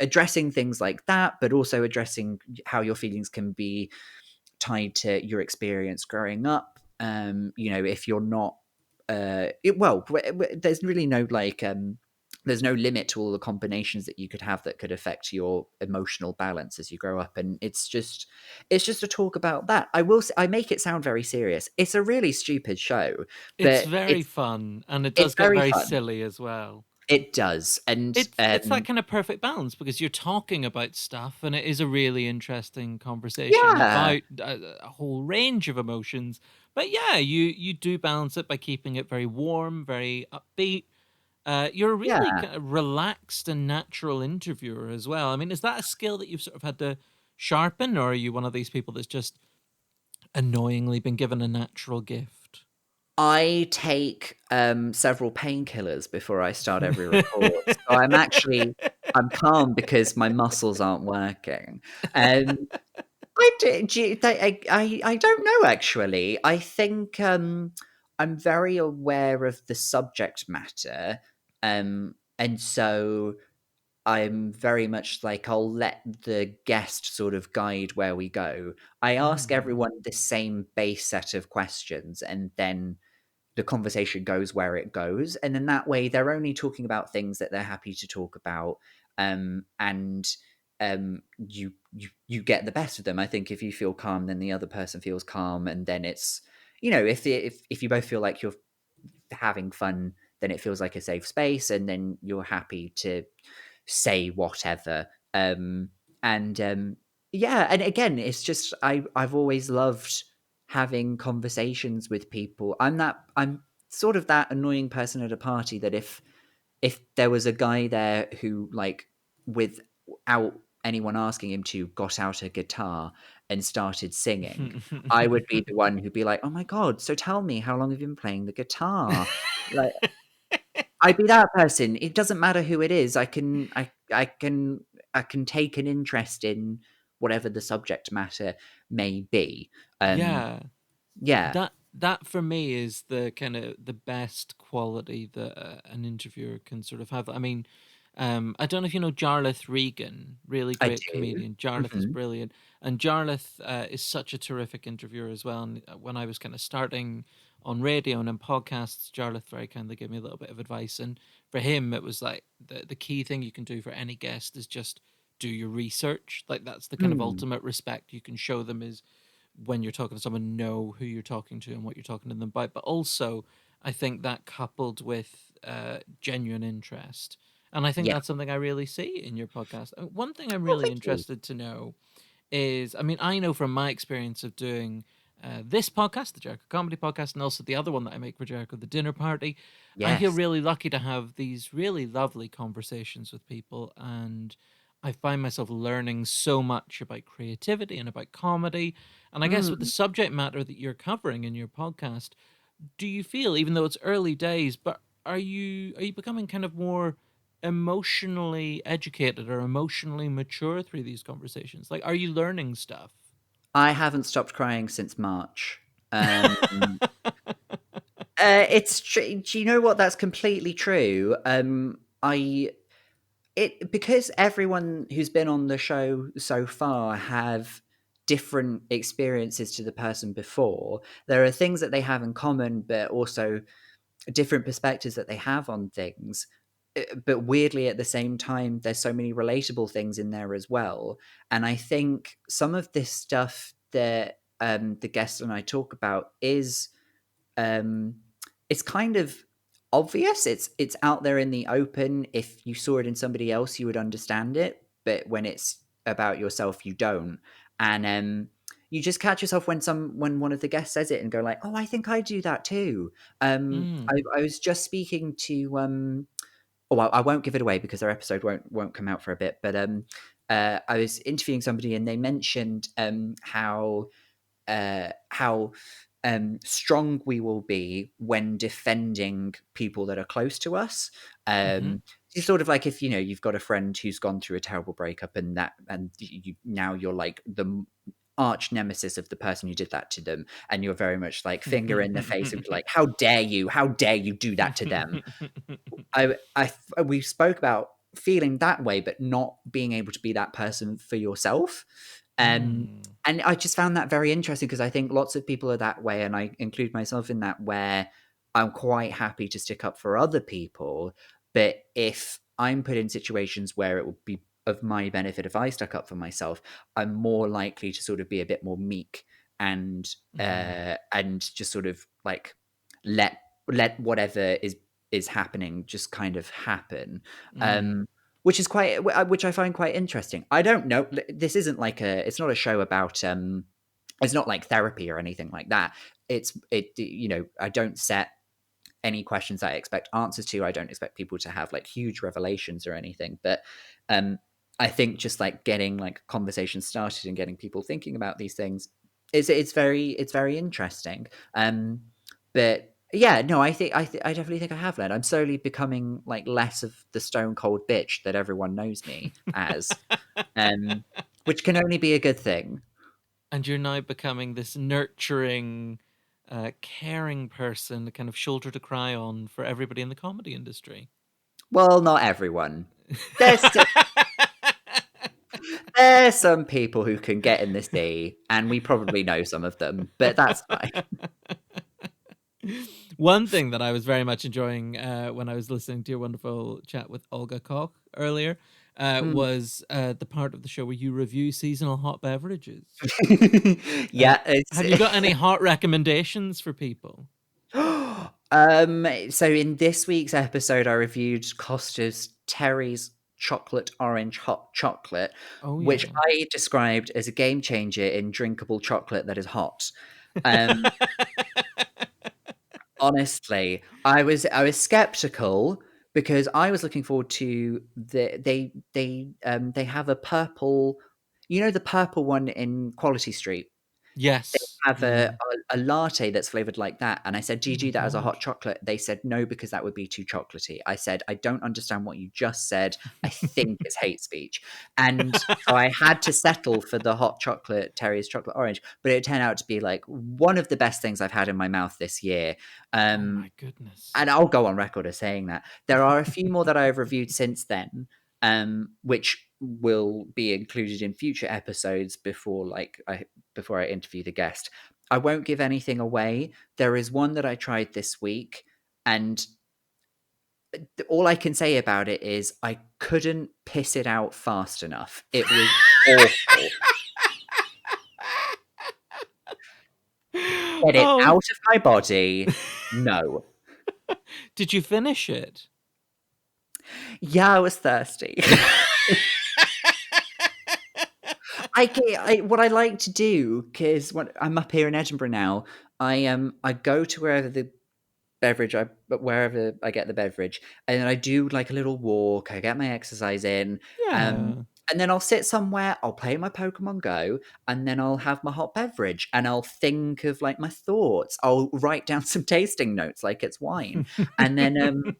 B: addressing things like that, but also addressing how your feelings can be tied to your experience growing up. If you're not there's really no like there's no limit to all the combinations that you could have that could affect your emotional balance as you grow up, and it's just a talk about that. I make it sound very serious. It's a really stupid show,
A: It's
B: but
A: very fun, and it
B: it's
A: does get
B: very
A: very
B: fun.
A: silly as well.
B: It does, and
A: It's that kind of perfect balance because you're talking about stuff, and it is a really interesting conversation
B: yeah,
A: about a whole range of emotions. But yeah, you do balance it by keeping it very warm, very upbeat. You're a really
B: yeah.
A: kind of relaxed and natural interviewer as well. I mean, is that a skill that you've sort of had to sharpen, or are you one of these people that's just annoyingly been given a natural gift?
B: I take several painkillers before I start every record, so I'm calm because my muscles aren't working. I don't know actually. I think I'm very aware of the subject matter, and so I'm very much like I'll let the guest sort of guide where we go. I ask everyone the same base set of questions, and then the conversation goes where it goes, and in that way they're only talking about things that they're happy to talk about, and you get the best of them. I think if you feel calm, then the other person feels calm, and then it's if you both feel like you're having fun, then it feels like a safe space, and then you're happy to say whatever. And Yeah, and again, it's just I've always loved having conversations with people. I'm sort of that annoying person at a party that if there was a guy there who, like, without anyone asking him to, got out a guitar and started singing, I would be the one who'd be like, "Oh my god, so tell me, how long have you been playing the guitar?" Like, I'd be that person. It doesn't matter who it is. I can take an interest in whatever the subject matter may be.
A: Yeah.
B: Yeah.
A: That for me is the kind of the best quality that an interviewer can sort of have. I mean, I don't know if you know Jarlath Regan, really
B: I
A: great
B: do.
A: comedian. Jarlath is
B: Mhm.
A: brilliant, and Jarlath is such a terrific interviewer as well. And when I was kind of starting on radio and in podcasts, Jarlath very kindly gave me a little bit of advice. And for him, it was like the key thing you can do for any guest is just do your research. Like that's the kind of
B: Mm.
A: ultimate respect you can show them is when you're talking to someone, know who you're talking to and what you're talking to them about. But also, I think that coupled with genuine interest. And I think
B: Yeah.
A: that's something I really see in your podcast. One thing I'm
B: Oh,
A: really
B: thank you.
A: interested to know is, I mean, I know from my experience of doing this podcast, the Jericho Comedy Podcast, and also the other one that I make for Jericho, the Dinner Party, I feel
B: Yes.
A: really lucky to have these really lovely conversations with people. And I find myself learning so much about creativity and about comedy. And I guess with the
B: Mm.
A: subject matter that you're covering in your podcast, do you feel, even though it's early days, but are you becoming kind of more emotionally educated or emotionally mature through these conversations? Like, are you learning stuff?
B: I haven't stopped crying since March. Um, it's true. Do you know what? That's completely true. I it because everyone who's been on the show so far have different experiences to the person before. There are things that they have in common, but also different perspectives that they have on things. But weirdly, at the same time, there's so many relatable things in there as well. And I think some of this stuff that the guest and I talk about is um, it's kind of obvious. It's out there in the open. If you saw it in somebody else, you would understand it. But when it's about yourself, you don't. And you just catch yourself when one of the guests says it and go like, "Oh, I think I do that too."
A: Mm.
B: I was just speaking to oh, I won't give it away because their episode won't come out for a bit. But I was interviewing somebody and they mentioned how strong we will be when defending people that are close to us.
A: Mm-hmm.
B: It's sort of like if you've got a friend who's gone through a terrible breakup and now you're like the arch nemesis of the person who did that to them, and you're very much like finger in the face and like, how dare you do that to them. We spoke about feeling that way, but not being able to be that person for yourself.
A: Mm.
B: And I just found that very interesting because I think lots of people are that way, and I include myself in that, where I'm quite happy to stick up for other people. But if I'm put in situations where it would be of my benefit if I stuck up for myself, I'm more likely to sort of be a bit more meek and
A: Mm.
B: just sort of like let whatever is happening just kind of happen.
A: Mm.
B: Which I find quite interesting. I don't know. This isn't like it's not a show about it's not like therapy or anything like that. I don't set any questions that I expect answers to. I don't expect people to have like huge revelations or anything. But um, I think just like getting like conversations started and getting people thinking about these things it's very interesting. But yeah, no, I definitely think I have learned. I'm slowly becoming like less of the stone cold bitch that everyone knows me as, which can only be a good thing.
A: And you're now becoming this nurturing, caring person, a kind of shoulder to cry on for everybody in the comedy industry.
B: Well, not everyone. There's there's some people who can get in the sea, and we probably know some of them, but that's fine.
A: One thing that I was very much enjoying when I was listening to your wonderful chat with Olga Koch earlier
B: Mm.
A: was the part of the show where you review seasonal hot beverages.
B: Yeah, it's
A: Have you got any hot recommendations for people?
B: so in this week's episode, I reviewed Costa's Terry's chocolate orange hot chocolate,
A: Oh
B: which
A: yeah.
B: I described as a game changer in drinkable chocolate that is hot. Um, honestly, I was skeptical because I was looking forward to they have a purple, the purple one in Quality Street. They
A: Yes.
B: have
A: Yeah.
B: a latte that's flavored like that, and I said, "Do
A: Oh
B: you
A: my
B: do that as a hot
A: gosh.
B: chocolate?" They said, "No, because that would be too chocolatey." I said, "I don't understand what you just said. I think it's hate speech." And so I had to settle for the hot chocolate, Terrier's chocolate orange, but it turned out to be like one of the best things I've had in my mouth this year.
A: Oh
B: Um,
A: my goodness.
B: and I'll go on record as saying that. There are a few more that I've reviewed since then, which will be included in future episodes before I interview the guest. I won't give anything away. There is one that I tried this week, and all I can say about it is I couldn't piss it out fast enough. It was awful. Get it
A: Oh.
B: out of my body. No.
A: Did you finish it?
B: Yeah, I was thirsty. What I like to do, because when I'm up here in Edinburgh now, I go to wherever I get the beverage, and then I do like a little walk. I get my exercise in,
A: Yeah.
B: and then I'll sit somewhere. I'll play my Pokemon Go, and then I'll have my hot beverage, and I'll think of like my thoughts. I'll write down some tasting notes like it's wine, and then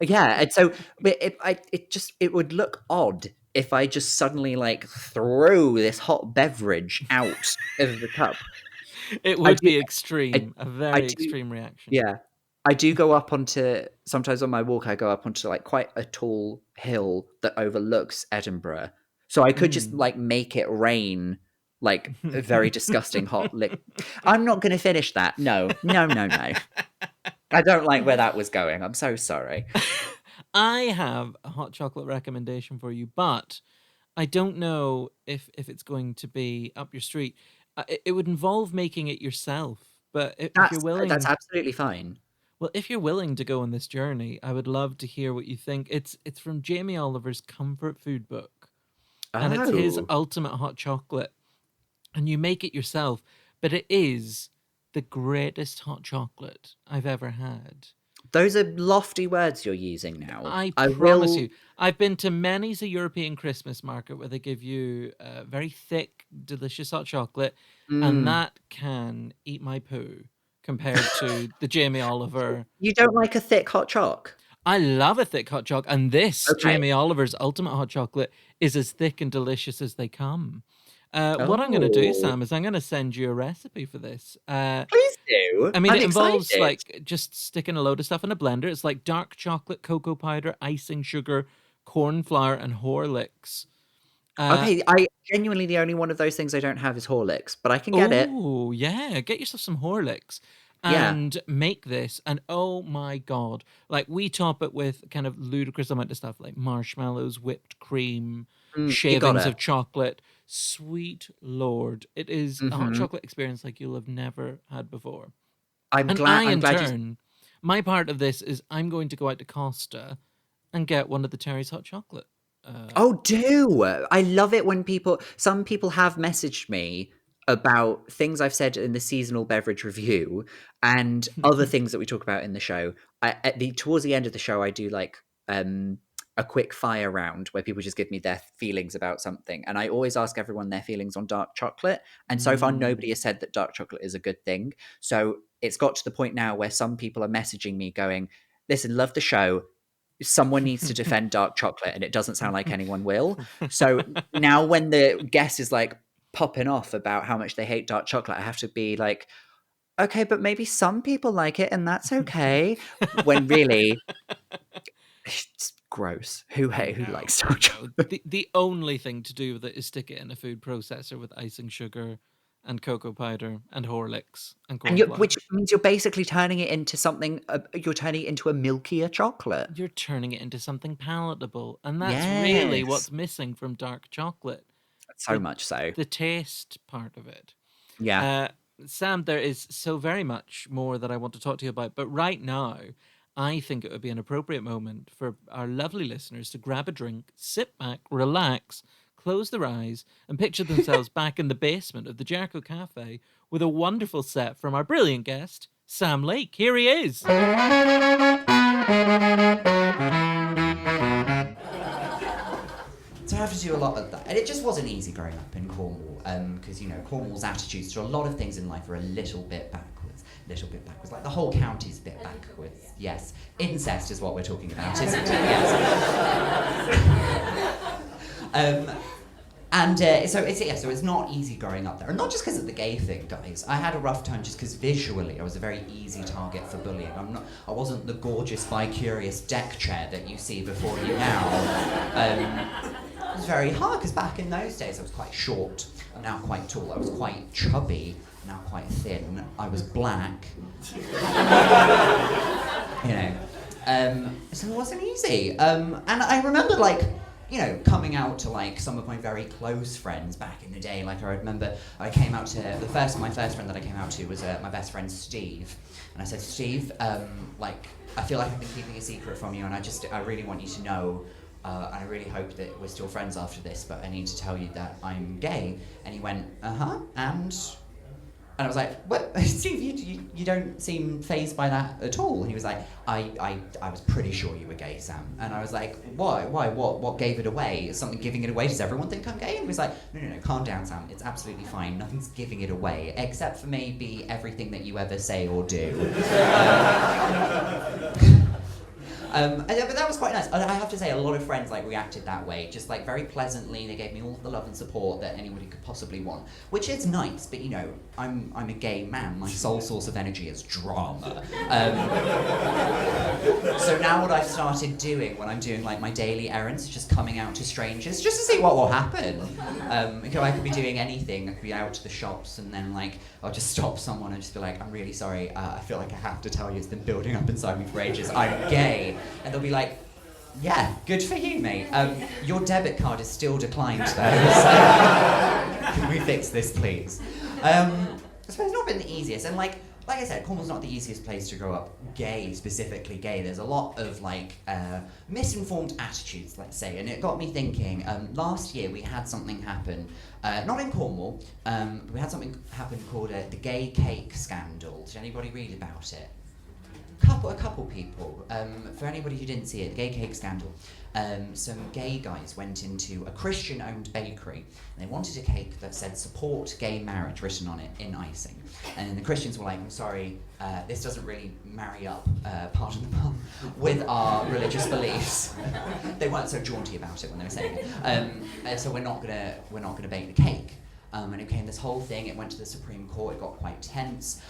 B: yeah, and so it would look odd if I just suddenly like throw this hot beverage out of the cup.
A: It
B: I
A: would
B: do,
A: be
B: I,
A: extreme, a
B: I
A: very
B: do,
A: extreme reaction.
B: yeah. I do go up onto sometimes on my walk. I go up onto like quite a tall hill that overlooks Edinburgh, so I could just
A: Mm.
B: like make it rain like a very disgusting hot lick. I'm not going to finish that. No, no, no, no. I don't like where that was going. I'm so sorry.
A: I have a hot chocolate recommendation for you, but I don't know if it's going to be up your street. It would involve making it yourself, but if you're
B: That's
A: willing,
B: absolutely fine.
A: well, if you're willing to go on this journey, I would love to hear what you think. It's from Jamie Oliver's Comfort Food Book, and it's his
B: Oh,
A: ultimate hot chocolate, and you make it yourself, but it is the greatest hot chocolate I've ever had.
B: those are lofty words you're using now.
A: I
B: I
A: promise
B: will.
A: you, I've been to many's a European Christmas market where they give you very thick, delicious hot chocolate, and
B: Mm.
A: that can eat my poo compared to the Jamie Oliver.
B: You don't like a thick hot choc?
A: I love a thick hot chocolate, and this
B: Okay.
A: Jamie Oliver's ultimate hot chocolate is as thick and delicious as they come. What I'm going to do,
B: Oh,
A: Sam, is I'm going to send you a recipe for this.
B: please do.
A: I mean,
B: I'm
A: it involves
B: excited.
A: like just sticking a load of stuff in a blender. It's like dark chocolate, cocoa powder, icing sugar, corn flour, and Horlicks. Uh,
B: Okay, I genuinely the only one of those things I don't have is Horlicks, but I can get it.
A: oh, yeah. Get yourself some Horlicks
B: Yeah.
A: and make this. And oh my God. Like, we top it with kind of ludicrous amount of stuff like marshmallows, whipped cream,
B: You got
A: shavings
B: it.
A: of chocolate. Sweet Lord. It is a hot
B: Hmm.
A: chocolate experience like you'll have never had before.
B: I'm
A: And
B: glad.
A: I,
B: I'm
A: in
B: glad you.
A: turn, my part of this is I'm going to go out to Costa and get one of the Terry's hot chocolate.
B: Oh, do I love it when some people have messaged me about things I've said in the seasonal beverage review and other things that we talk about in the show. Towards the end of the show, I do like a quick fire round where people just give me their feelings about something, and I always ask everyone their feelings on dark chocolate. And so far, nobody has said that dark chocolate is a good thing. So it's got to the point now where some people are messaging me going, "Listen, love the show. Someone needs to defend dark chocolate," and it doesn't sound like anyone will. So now when the guest is like popping off about how much they hate dark chocolate, I have to be like, okay, but maybe some people like it and that's okay. When really it's gross. Who
A: I
B: likes
A: know,
B: dark
A: I know.
B: chocolate?
A: The only thing to do with it is stick it in a food processor with icing sugar and cocoa powder and Horlicks and corn
B: Which
A: flour.
B: means you're basically turning it into something. You're turning it into a milkier chocolate.
A: You're turning it into something palatable, and that's really
B: Yes,
A: what's missing from dark chocolate.
B: so
A: The
B: much so.
A: the taste part of it.
B: Yeah.
A: Uh, Sam, there is so very much more that I want to talk to you about, but right now, I think it would be an appropriate moment for our lovely listeners to grab a drink, sit back, relax, close their eyes and picture themselves back in the basement of the Jericho Cafe with a wonderful set from our brilliant guest, Sam Lake. Here he is.
B: So I have to do a lot of that. And it just wasn't easy growing up in Cornwall, because, Cornwall's attitudes to a lot of things in life are a little bit backwards. Like the whole county's a bit backwards. Yes. Incest is what we're talking about, isn't it? Yes. So it's not easy growing up there. And not just because of the gay thing, guys. I had a rough time just because visually I was a very easy target for bullying. I wasn't the gorgeous, bi-curious deck chair that you see before you now. It was very hard because back in those days I was quite short. I'm now quite tall. I was quite chubby. I'm now quite thin. I was black. So it wasn't easy. And I remember coming out to some of my very close friends back in the day. I remember I came out to my first friend that I came out to was my best friend Steve, and I said, Steve, I feel like I've been keeping a secret from you, and I really want you to know, and I really hope that we're still friends after this, but I need to tell you that I'm gay. And he went, and I was like, what? Steve, you don't seem fazed by that at all. And he was like, I was pretty sure you were gay, Sam. And I was like, why? What gave it away? Is something giving it away? Does everyone think I'm gay? And he was like, no, calm down, Sam. It's absolutely fine. Nothing's giving it away, except for maybe everything that you ever say or do. But that was quite nice. I have to say, a lot of friends reacted that way, just very pleasantly. They gave me all the love and support that anybody could possibly want, which is nice. But I'm a gay man. My sole source of energy is drama. So now what I've started doing when I'm doing my daily errands is just coming out to strangers just to see what will happen. I could be doing anything. I could be out to the shops and then I'll just stop someone and just be like, I'm really sorry. I feel like I have to tell you, it's been building up inside me for ages. I'm gay. And they'll be like, yeah, good for you, mate. Your debit card is still declined, though. So can we fix this, please? So it's not been the easiest. And like I said, Cornwall's not the easiest place to grow up. Gay, specifically gay. There's a lot of misinformed attitudes, let's say. And it got me thinking. Last year we had something happen, not in Cornwall, but we had something happen called the gay cake scandal. Did anybody read about it? A couple people. For anybody who didn't see it, the gay cake scandal. Some gay guys went into a Christian-owned bakery and they wanted a cake that said "support gay marriage" written on it in icing. And then the Christians were like, "I'm sorry, this doesn't really marry up, pardon the pun, with our religious beliefs." They weren't so jaunty about it when they were saying it. So we're not gonna bake the cake. And it became this whole thing. It went to the Supreme Court. It got quite tense.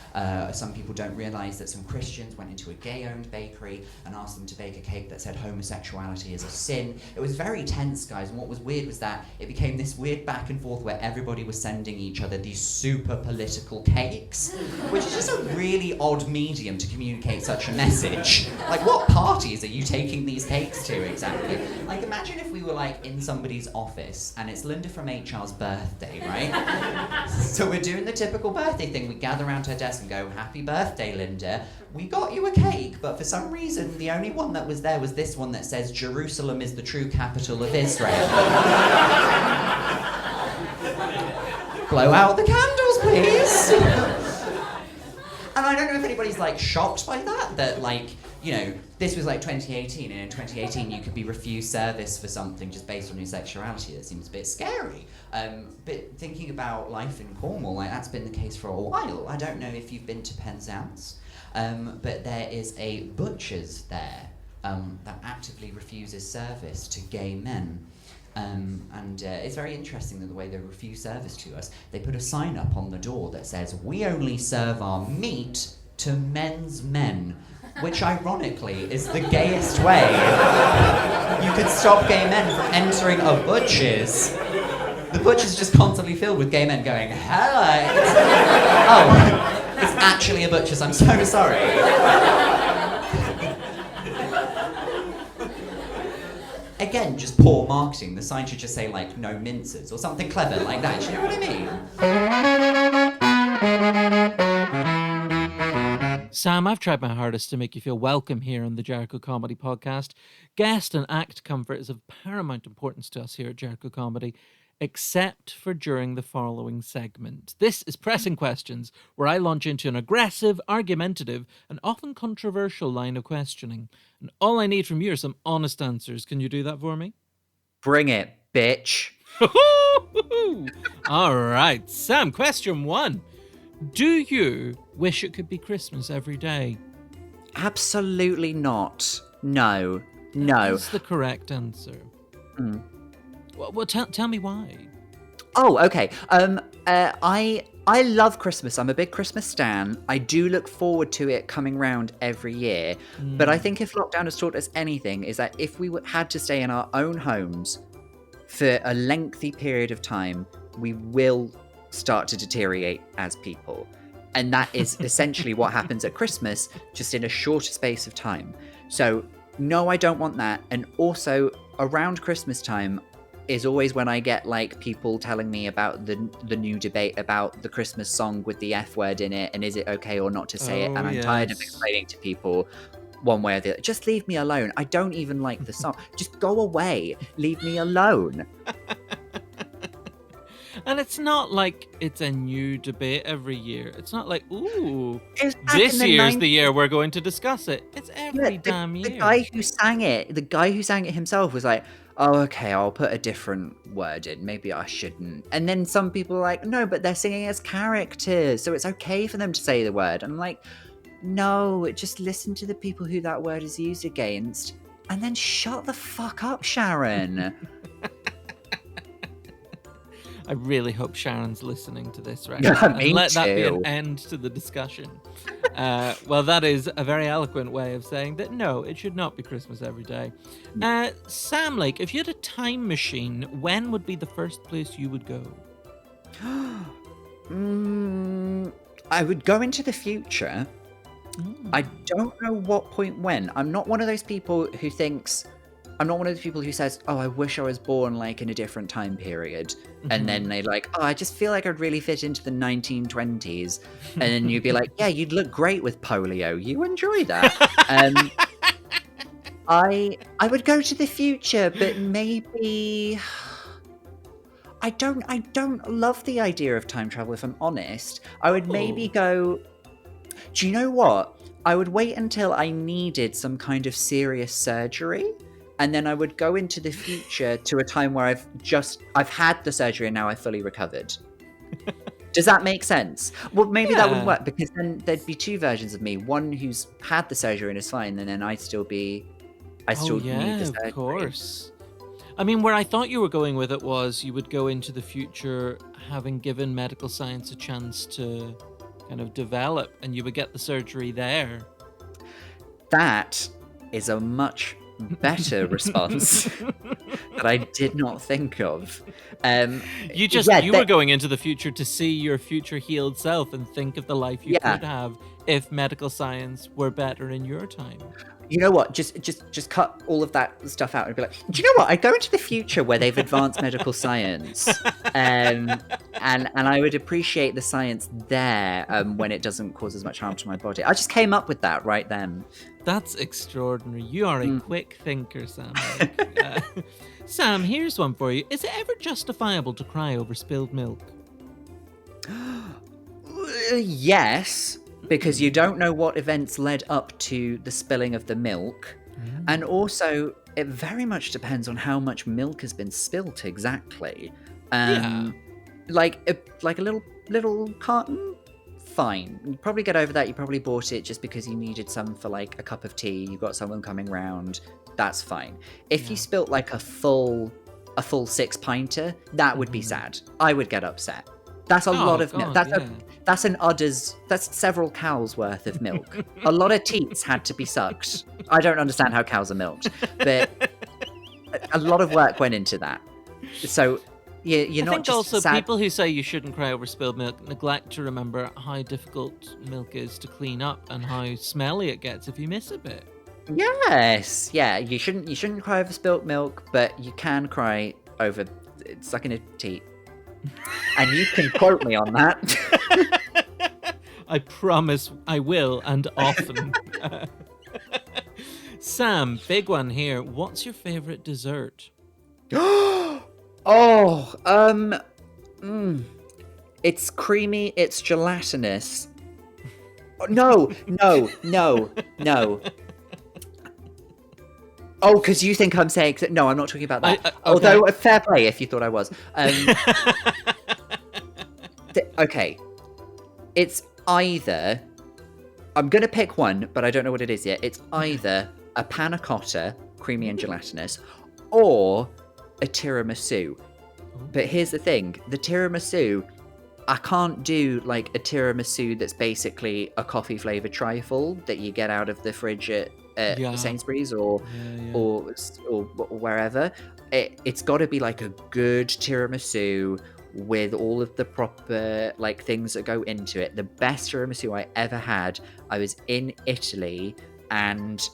B: Some people don't realise that some Christians went into a gay-owned bakery and asked them to bake a cake that said homosexuality is a sin. It was very tense, guys. And what was weird was that it became this weird back and forth where everybody was sending each other these super political cakes, which is just a really odd medium to communicate such a message. What parties are you taking these cakes to exactly? Imagine if we were in somebody's office and it's Linda from HR's birthday, right? So we're doing the typical birthday thing. We gather around her desk and go, "Happy birthday, Linda. We got you a cake, but for some reason the only one that was there was this one that says Jerusalem is the true capital of Israel." Blow out the candles, please. And I don't know if anybody's shocked by that this was 2018, and in 2018 you could be refused service for something just based on your sexuality. That seems a bit scary. But thinking about life in Cornwall, that's been the case for a while. I don't know if you've been to Penzance, but there is a butcher's there that actively refuses service to gay men. And it's very interesting that the way they refuse service to us. They put a sign up on the door that says, "We only serve our meat to men's men," which ironically is the gayest way you could stop gay men from entering a butcher's. The butcher's just constantly filled with gay men going, "Hello." It's actually a butcher's. I'm so sorry. Again, just poor marketing. The sign should just say, "No mincers," or something clever like that. Do you know what I
A: mean? Sam, I've tried my hardest to make you feel welcome here on the Jericho Comedy Podcast. Guest and act comfort is of paramount importance to us here at Jericho Comedy. except for during the following segment. This is Pressing Questions, where I launch into an aggressive, argumentative, and often controversial line of questioning. And all I need from you are some honest answers. Can you do that for me?
B: Bring it, bitch.
A: All right, Sam, question 1. Do you wish it could be Christmas every day?
B: Absolutely not. No.
A: That's the correct answer.
B: Mm.
A: Well, tell me why.
B: Oh, okay. I love Christmas. I'm a big Christmas stan. I do look forward to it coming round every year. But I think if lockdown has taught us anything, is that if we had to stay in our own homes for a lengthy period of time, we will start to deteriorate as people. And that is essentially what happens at Christmas, just in a shorter space of time. So, no, I don't want that. And also, around Christmas time is always when I get like people telling me about the new debate about the Christmas song with the F word in it, and is it okay or not to say it? And I'm tired of explaining to people one way or the other. Just leave me alone. I don't even like the song. Just go away. Leave me alone.
A: And it's not like it's a new debate every year. It's not like, ooh,
B: This
A: year's the year we're going to discuss it. It's every damn year.
B: The guy who sang it himself was like, oh, okay, I'll put a different word in. Maybe I shouldn't. And then some people are like, no, but they're singing as characters, so it's okay for them to say the word. And I'm like, no, just listen to the people who that word is used against, and then shut the fuck up, Sharon.
A: I really hope Sharon's listening to this right now.
B: Me
A: and let that be
B: too.
A: an end to the discussion. Well, that is a very eloquent way of saying that no, it should not be Christmas every day. Sam Lake, if you had a time machine, when would be the first place you would go?
B: I would go into the future. I don't know what point when. I'm not one of those people who says, oh, I wish I was born like in a different time period. And then they like, oh, I just feel like I'd really fit into the 1920s. And then you'd be like, yeah, you'd look great with polio. You enjoy that. I would go to the future, but maybe I don't love the idea of time travel, if I'm honest. I would maybe go, do you know what? I would wait until I needed some kind of serious surgery. And then I would go into the future to a time where I've had the surgery and now I've fully recovered. Does that make sense? Well, maybe that wouldn't work, because then there'd be two versions of me. One who's had the surgery and is fine, and then I'd still need the surgery.
A: Of course. I mean, where I thought you were going with it was you would go into the future having given medical science a chance to kind of develop, and you would get the surgery there.
B: That is a much better response that I did not think of.
A: You were going into the future to see your future healed self and think of the life you could have if medical science were better in your time.
B: You know what? Just cut all of that stuff out and be like, do you know what? I go into the future where they've advanced medical science, and I would appreciate the science there when it doesn't cause as much harm to my body. I just came up with that right then.
A: That's extraordinary. You are a quick thinker, Sam. Sam, here's one for you. Is it ever justifiable to cry over spilled milk?
B: Yes. Because you don't know what events led up to the spilling of the milk. And also, it very much depends on how much milk has been spilt exactly. Like a little carton? Fine. You probably get over that. You probably bought it just because you needed some for like a cup of tea. You got someone coming round. That's fine. If you spilt like a full 6-pinter, that would be sad. I would get upset. That's a lot of milk. That's an udder's. That's several cows worth of milk. A lot of teats had to be sucked. I don't understand how cows are milked, but a lot of work went into that. So you're not just
A: also
B: sad.
A: People who say you shouldn't cry over spilled milk neglect to remember how difficult milk is to clean up and how smelly it gets if you miss a bit.
B: Yes, yeah. You shouldn't cry over spilt milk, but you can cry over sucking a teat. And you can quote me on that.
A: I promise I will, and often. Sam, big one here. What's your favourite dessert?
B: Oh, it's creamy, it's gelatinous. Oh, no. Oh, because you think I'm saying... No, I'm not talking about that.
A: Okay.
B: Although, fair play if you thought I was. Okay. It's either... I'm going to pick one, but I don't know what it is yet. It's either a panna cotta, creamy and gelatinous, or a tiramisu. But here's the thing. The tiramisu... I can't do like a tiramisu that's basically a coffee flavoured trifle that you get out of the fridge at Sainsbury's or wherever. It's got to be like a good tiramisu with all of the proper like things that go into it. The best tiramisu I ever had, I was in Italy and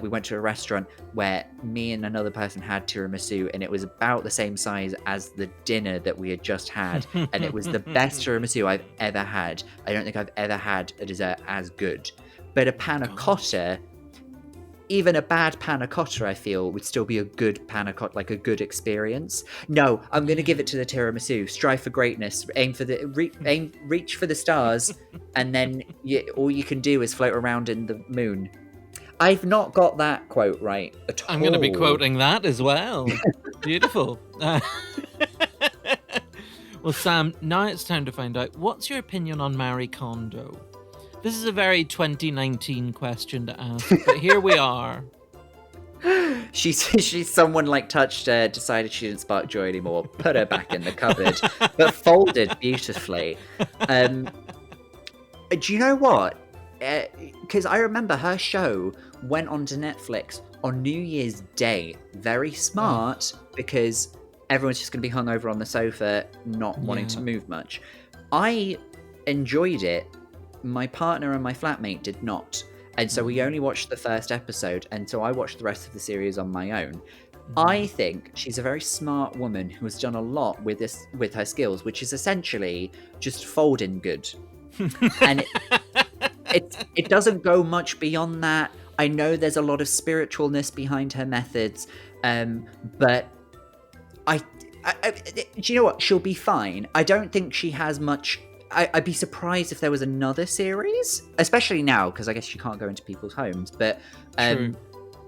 B: we went to a restaurant where me and another person had tiramisu, and it was about the same size as the dinner that we had just had, and it was the best tiramisu I've ever had. I don't think I've ever had a dessert as good. But a panna cotta, even a bad panna cotta, I feel, would still be a good panna cotta, like a good experience. No, I'm going to give it to the tiramisu. Strive for greatness. Reach for the stars, and then all you can do is float around in the moon. I've not got that quote right at all.
A: I'm going to be quoting that as well. Beautiful. Well, Sam, now it's time to find out, what's your opinion on Marie Kondo? This is a very 2019 question to ask, but here we are.
B: She's someone like touched her, decided she didn't spark joy anymore, put her back in the cupboard, but folded beautifully. Do you know what? Because I remember her show went onto Netflix on New Year's Day. Very smart, because everyone's just going to be hung over on the sofa, not wanting to move much. I enjoyed it. My partner and my flatmate did not. And so we only watched the first episode, and so I watched the rest of the series on my own. I think she's a very smart woman who has done a lot with her skills, which is essentially just folding good. And it doesn't go much beyond that. I know there's a lot of spiritualness behind her methods, but do you know what? She'll be fine. I don't think she has much. I'd be surprised if there was another series, especially now, because I guess she can't go into people's homes. But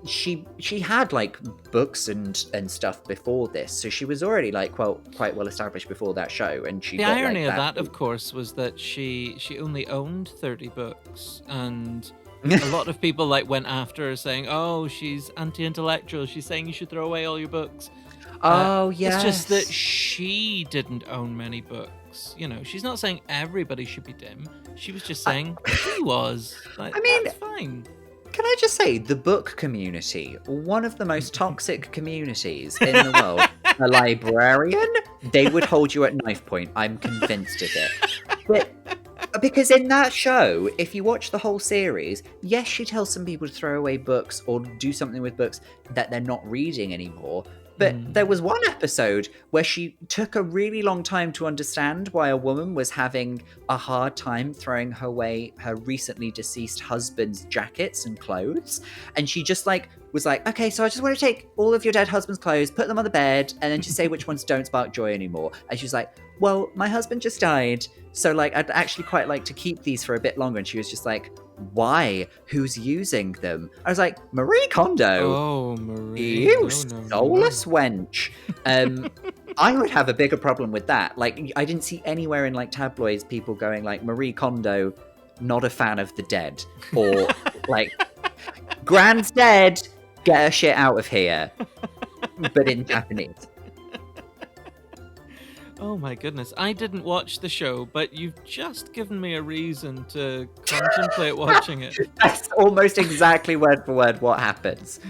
B: she had like books and stuff before this, so she was already like quite well established before that show. And
A: the irony of that, of course, was that she only owned 30 books, and a lot of people like went after her saying, "Oh, she's anti-intellectual. She's saying you should throw away all your books."
B: Oh, yes.
A: It's just that she didn't own many books. You know, she's not saying everybody should be dim. She was just saying she was. Like, I mean, that's fine.
B: Can I just say, the book community, one of the most toxic communities in the world. A librarian, they would hold you at knife point. I'm convinced of it. But because in that show, if you watch the whole series, yes, she tells some people to throw away books or do something with books that they're not reading anymore. But there was one episode where she took a really long time to understand why a woman was having a hard time throwing away her recently deceased husband's jackets and clothes. And she just was like, okay, so I just want to take all of your dead husband's clothes, put them on the bed, and then just say which ones don't spark joy anymore. And she was like, well, my husband just died, so I'd actually quite like to keep these for a bit longer. And she was just like, why? Who's using them? I was like, Marie Kondo.
A: Oh, Marie.
B: You soulless wench. I would have a bigger problem with that. I didn't see anywhere in tabloids people going Marie Kondo, not a fan of the dead. Or Grand's dead, get her shit out of here. But in Japanese.
A: Oh my goodness, I didn't watch the show, but you've just given me a reason to contemplate watching it.
B: That's almost exactly word for word what happens.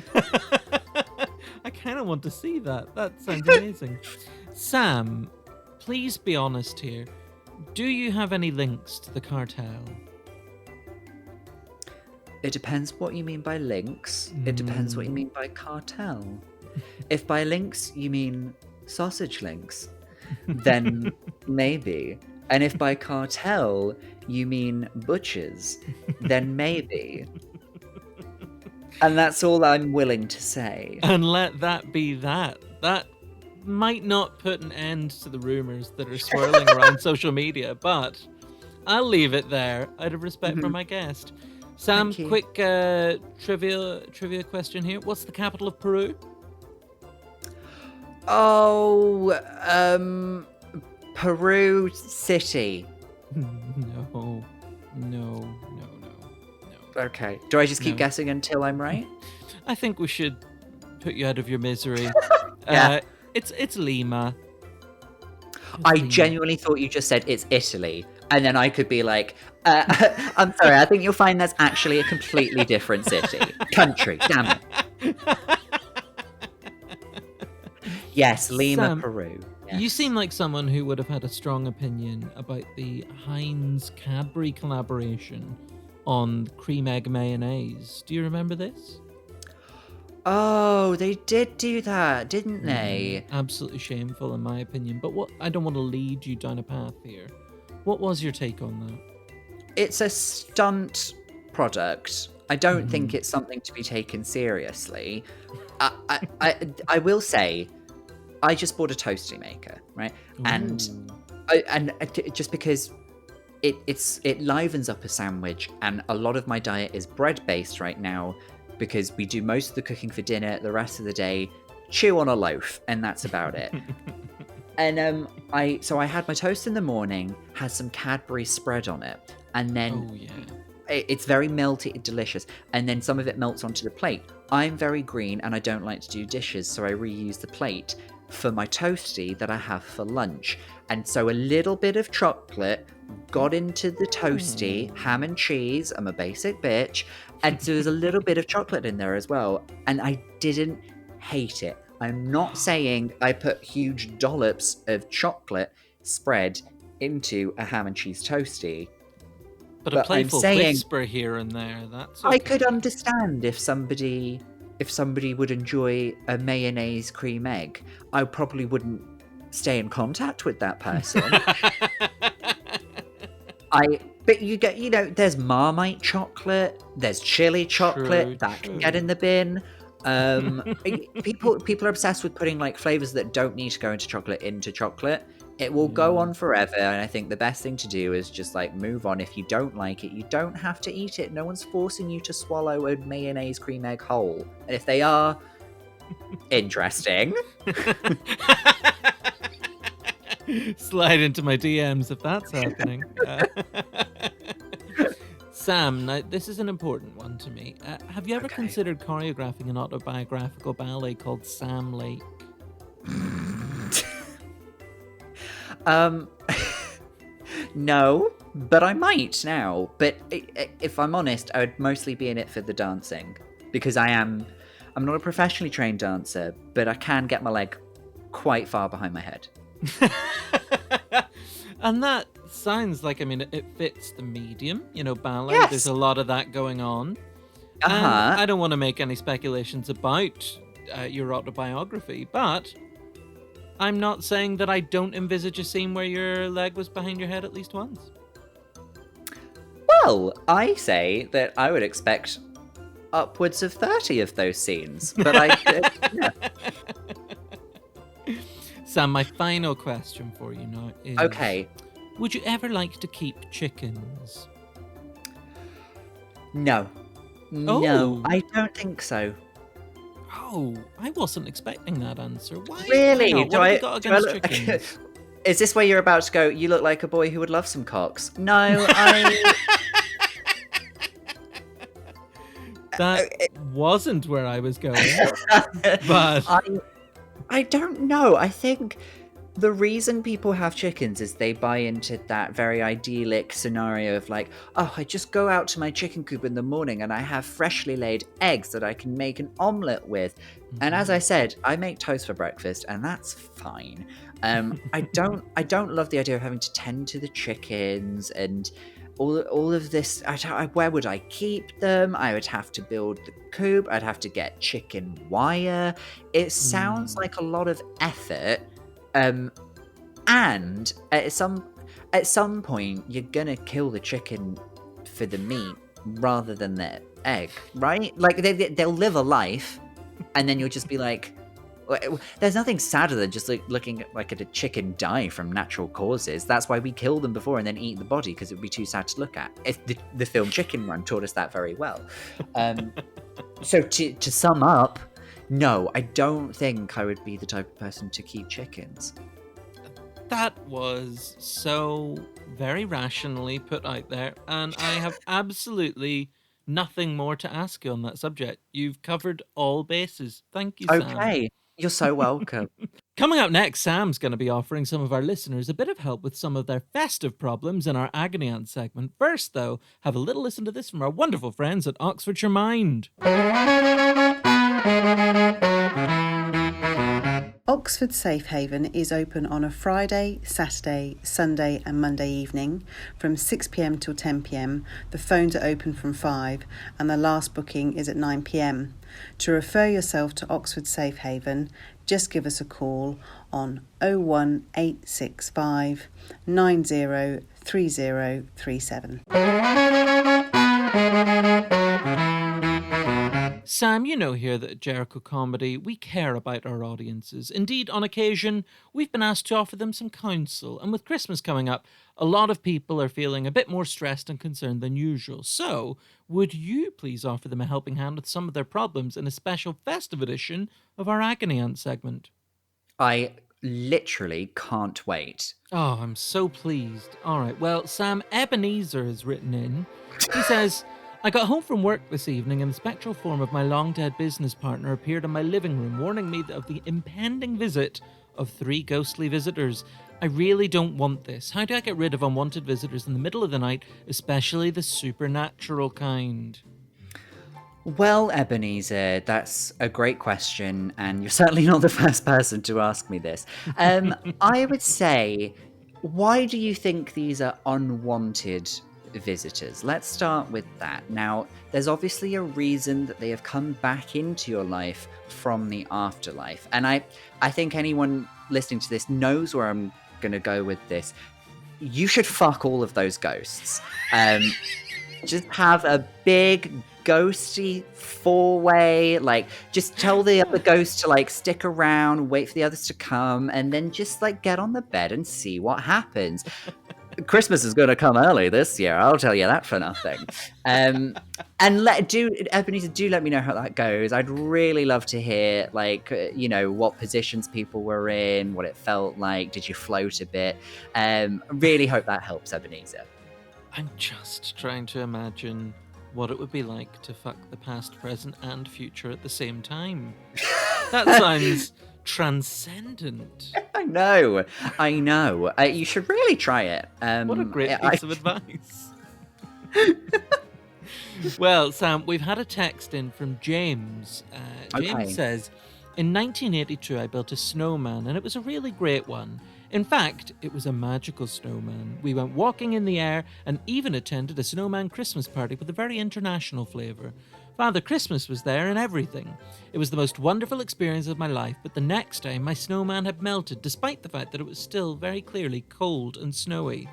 A: I kind of want to see that. That sounds amazing. Sam, please be honest here. Do you have any links to the cartel?
B: It depends what you mean by links. It depends what you mean by cartel. If by links you mean sausage links, then maybe. And if by cartel you mean butchers, then maybe. And that's all I'm willing to say.
A: And let that be that. That might not put an end to the rumors that are swirling around social media, but I'll leave it there out of respect for my guest. Sam, quick trivia question here. What's the capital of Peru?
B: Oh, Peru City.
A: No.
B: Okay. Do I just keep guessing until I'm right?
A: I think we should put you out of your misery.
B: Yeah.
A: It's Lima.
B: I genuinely thought you just said it's Italy. And then I could be like, I'm sorry, I think you'll find that's actually a completely different city. Country, damn it. Yes, Lima,
A: Sam,
B: Peru. Yes.
A: You seem like someone who would have had a strong opinion about the Heinz-Cadbury collaboration on cream egg mayonnaise. Do you remember this?
B: Oh, they did do that, didn't they?
A: Absolutely shameful, in my opinion. But I don't want to lead you down a path here. What was your take on that?
B: It's a stunt product. I don't think it's something to be taken seriously. I will say, I just bought a toasty maker, right? And just because it livens up a sandwich, and a lot of my diet is bread based right now because we do most of the cooking for dinner. The rest of the day, chew on a loaf, and that's about it. And I had my toast in the morning, had some Cadbury spread on it, and then it's very melty, delicious, and then some of it melts onto the plate. I'm very green and I don't like to do dishes, so I reuse the plate for my toasty that I have for lunch. And so a little bit of chocolate got into the toasty, ham and cheese, I'm a basic bitch, and so there's a little bit of chocolate in there as well, and I didn't hate it. I'm not saying I put huge dollops of chocolate spread into a ham and cheese toasty.
A: But a playful whisper here and there, that's okay.
B: I could understand if somebody would enjoy a mayonnaise cream egg. I probably wouldn't stay in contact with that person. But you get, there's Marmite chocolate, there's chili chocolate, that can get in the bin. People are obsessed with putting like flavors that don't need to go into chocolate. It will go on forever, and I think the best thing to do is just like move on. If you don't like it, you don't have to eat it. No one's forcing you to swallow a mayonnaise cream egg whole. And if they are, interesting.
A: Slide into my DMs if that's happening. Sam, now this is an important one to me. Have you ever considered choreographing an autobiographical ballet called Sam Lake?
B: No, but I might now. But if I'm honest, I would mostly be in it for the dancing, because I'm not a professionally trained dancer, but I can get my leg quite far behind my head.
A: And that sounds like, it fits the medium, ballet.
B: Yes.
A: There's a lot of that going on. And I don't want to make any speculations about your autobiography, but I'm not saying that I don't envisage a scene where your leg was behind your head at least once.
B: Well, I say that I would expect upwards of 30 of those scenes, but yeah.
A: Sam, my final question for you now is...
B: Okay.
A: Would you ever like to keep chickens?
B: No.
A: Oh.
B: No, I don't think so.
A: Oh, I wasn't expecting that answer. Why?
B: Really?
A: Why not? What have you got against chickens?
B: Is this where you're about to go, you look like a boy who would love some cocks? No,
A: That wasn't where I was going. But
B: I don't know. I think the reason people have chickens is they buy into that very idyllic scenario of like, oh, I just go out to my chicken coop in the morning and I have freshly laid eggs that I can make an omelette with. Mm-hmm. And as I said, I make toast for breakfast, and that's fine. I don't love the idea of having to tend to the chickens and all of this. Where would I keep them? I would have to build the coop. I'd have to get chicken wire. It sounds like a lot of effort. And at some point, you're gonna kill the chicken for the meat rather than the egg, right? Like they'll live a life, and then you'll just be like, There's nothing sadder than just looking at a chicken die from natural causes. That's why we kill them before and then eat the body, because it would be too sad to look at. The film Chicken Run taught us that very well. So to sum up, no, I don't think I would be the type of person to keep chickens.
A: That was so very rationally put out there, and I have absolutely nothing more to ask you on that subject. You've covered all bases. Thank you, Sam.
B: Okay, you're so welcome.
A: Coming up next, Sam's going to be offering some of our listeners a bit of help with some of their festive problems in our Agony Aunt segment. First, though, have a little listen to this from our wonderful friends at Oxfordshire Mind.
C: Oxford Safe Haven is open on a Friday, Saturday, Sunday and Monday evening from 6pm till 10pm. The phones are open from 5 and the last booking is at 9pm. To refer yourself to Oxford Safe Haven, just give us a call on 01865 903037.
A: Sam, you know here that at Jericho Comedy, we care about our audiences. Indeed, on occasion, we've been asked to offer them some counsel, and with Christmas coming up, a lot of people are feeling a bit more stressed and concerned than usual. So, would you please offer them a helping hand with some of their problems in a special festive edition of our Agony Aunt segment?
B: I literally can't wait.
A: Oh, I'm so pleased. All right, well, Sam, Ebenezer has written in. He says, I got home from work this evening and the spectral form of my long-dead business partner appeared in my living room, warning me of the impending visit of 3 ghostly visitors. I really don't want this. How do I get rid of unwanted visitors in the middle of the night, especially the supernatural kind?
B: Well, Ebenezer, that's a great question, and you're certainly not the first person to ask me this. I would say, why do you think these are unwanted visitors? Let's start with that. Now, there's obviously a reason that they have come back into your life from the afterlife. And I think anyone listening to this knows where I'm going to go with this. You should fuck all of those ghosts. Just have a big ghosty 4-way, just tell the other ghost to stick around, wait for the others to come, and then just get on the bed and see what happens. Christmas is going to come early this year, I'll tell you that for nothing. And Ebenezer, do let me know how that goes. I'd really love to hear, what positions people were in, what it felt like. Did you float a bit? Really hope that helps, Ebenezer.
A: I'm just trying to imagine what it would be like to fuck the past, present, and future at the same time. That sounds transcendent.
B: I know. You should really try it.
A: What a great piece of advice. Well, Sam, we've had a text in from James. James says, in 1982, I built a snowman, and it was a really great one. In fact, it was a magical snowman. We went walking in the air and even attended a snowman Christmas party with a very international flavour. Father Christmas was there and everything. It was the most wonderful experience of my life, but the next day my snowman had melted, despite the fact that it was still very clearly cold and snowy.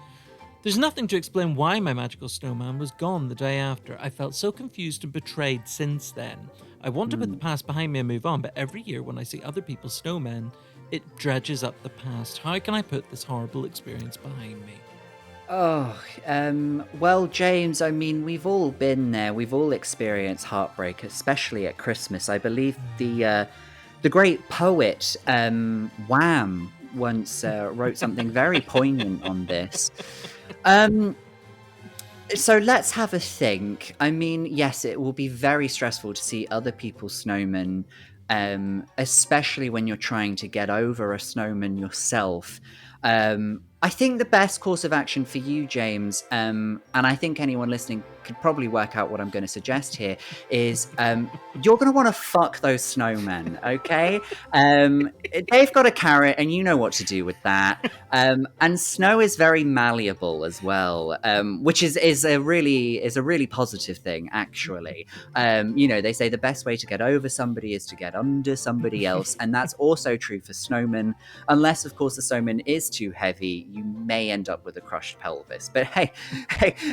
A: There's nothing to explain why my magical snowman was gone the day after. I felt so confused and betrayed since then. I want to put the past behind me and move on, but every year when I see other people's snowmen, it dredges up the past. How can I put this horrible experience behind me?
B: Well, James, I mean, we've all been there. We've all experienced heartbreak, especially at Christmas. I believe the great poet, Wham, once wrote something very poignant on this. So let's have a think. I mean, yes, it will be very stressful to see other people's snowmen, especially when you're trying to get over a snowman yourself. I think the best course of action for you, James, and I think anyone listening could probably work out what I'm going to suggest here, is you're going to want to fuck those snowmen, okay? They've got a carrot, and you know what to do with that. And snow is very malleable as well, which is a really positive thing, actually. They say the best way to get over somebody is to get under somebody else, and that's also true for snowmen. Unless, of course, the snowman is too heavy, you may end up with a crushed pelvis. But hey,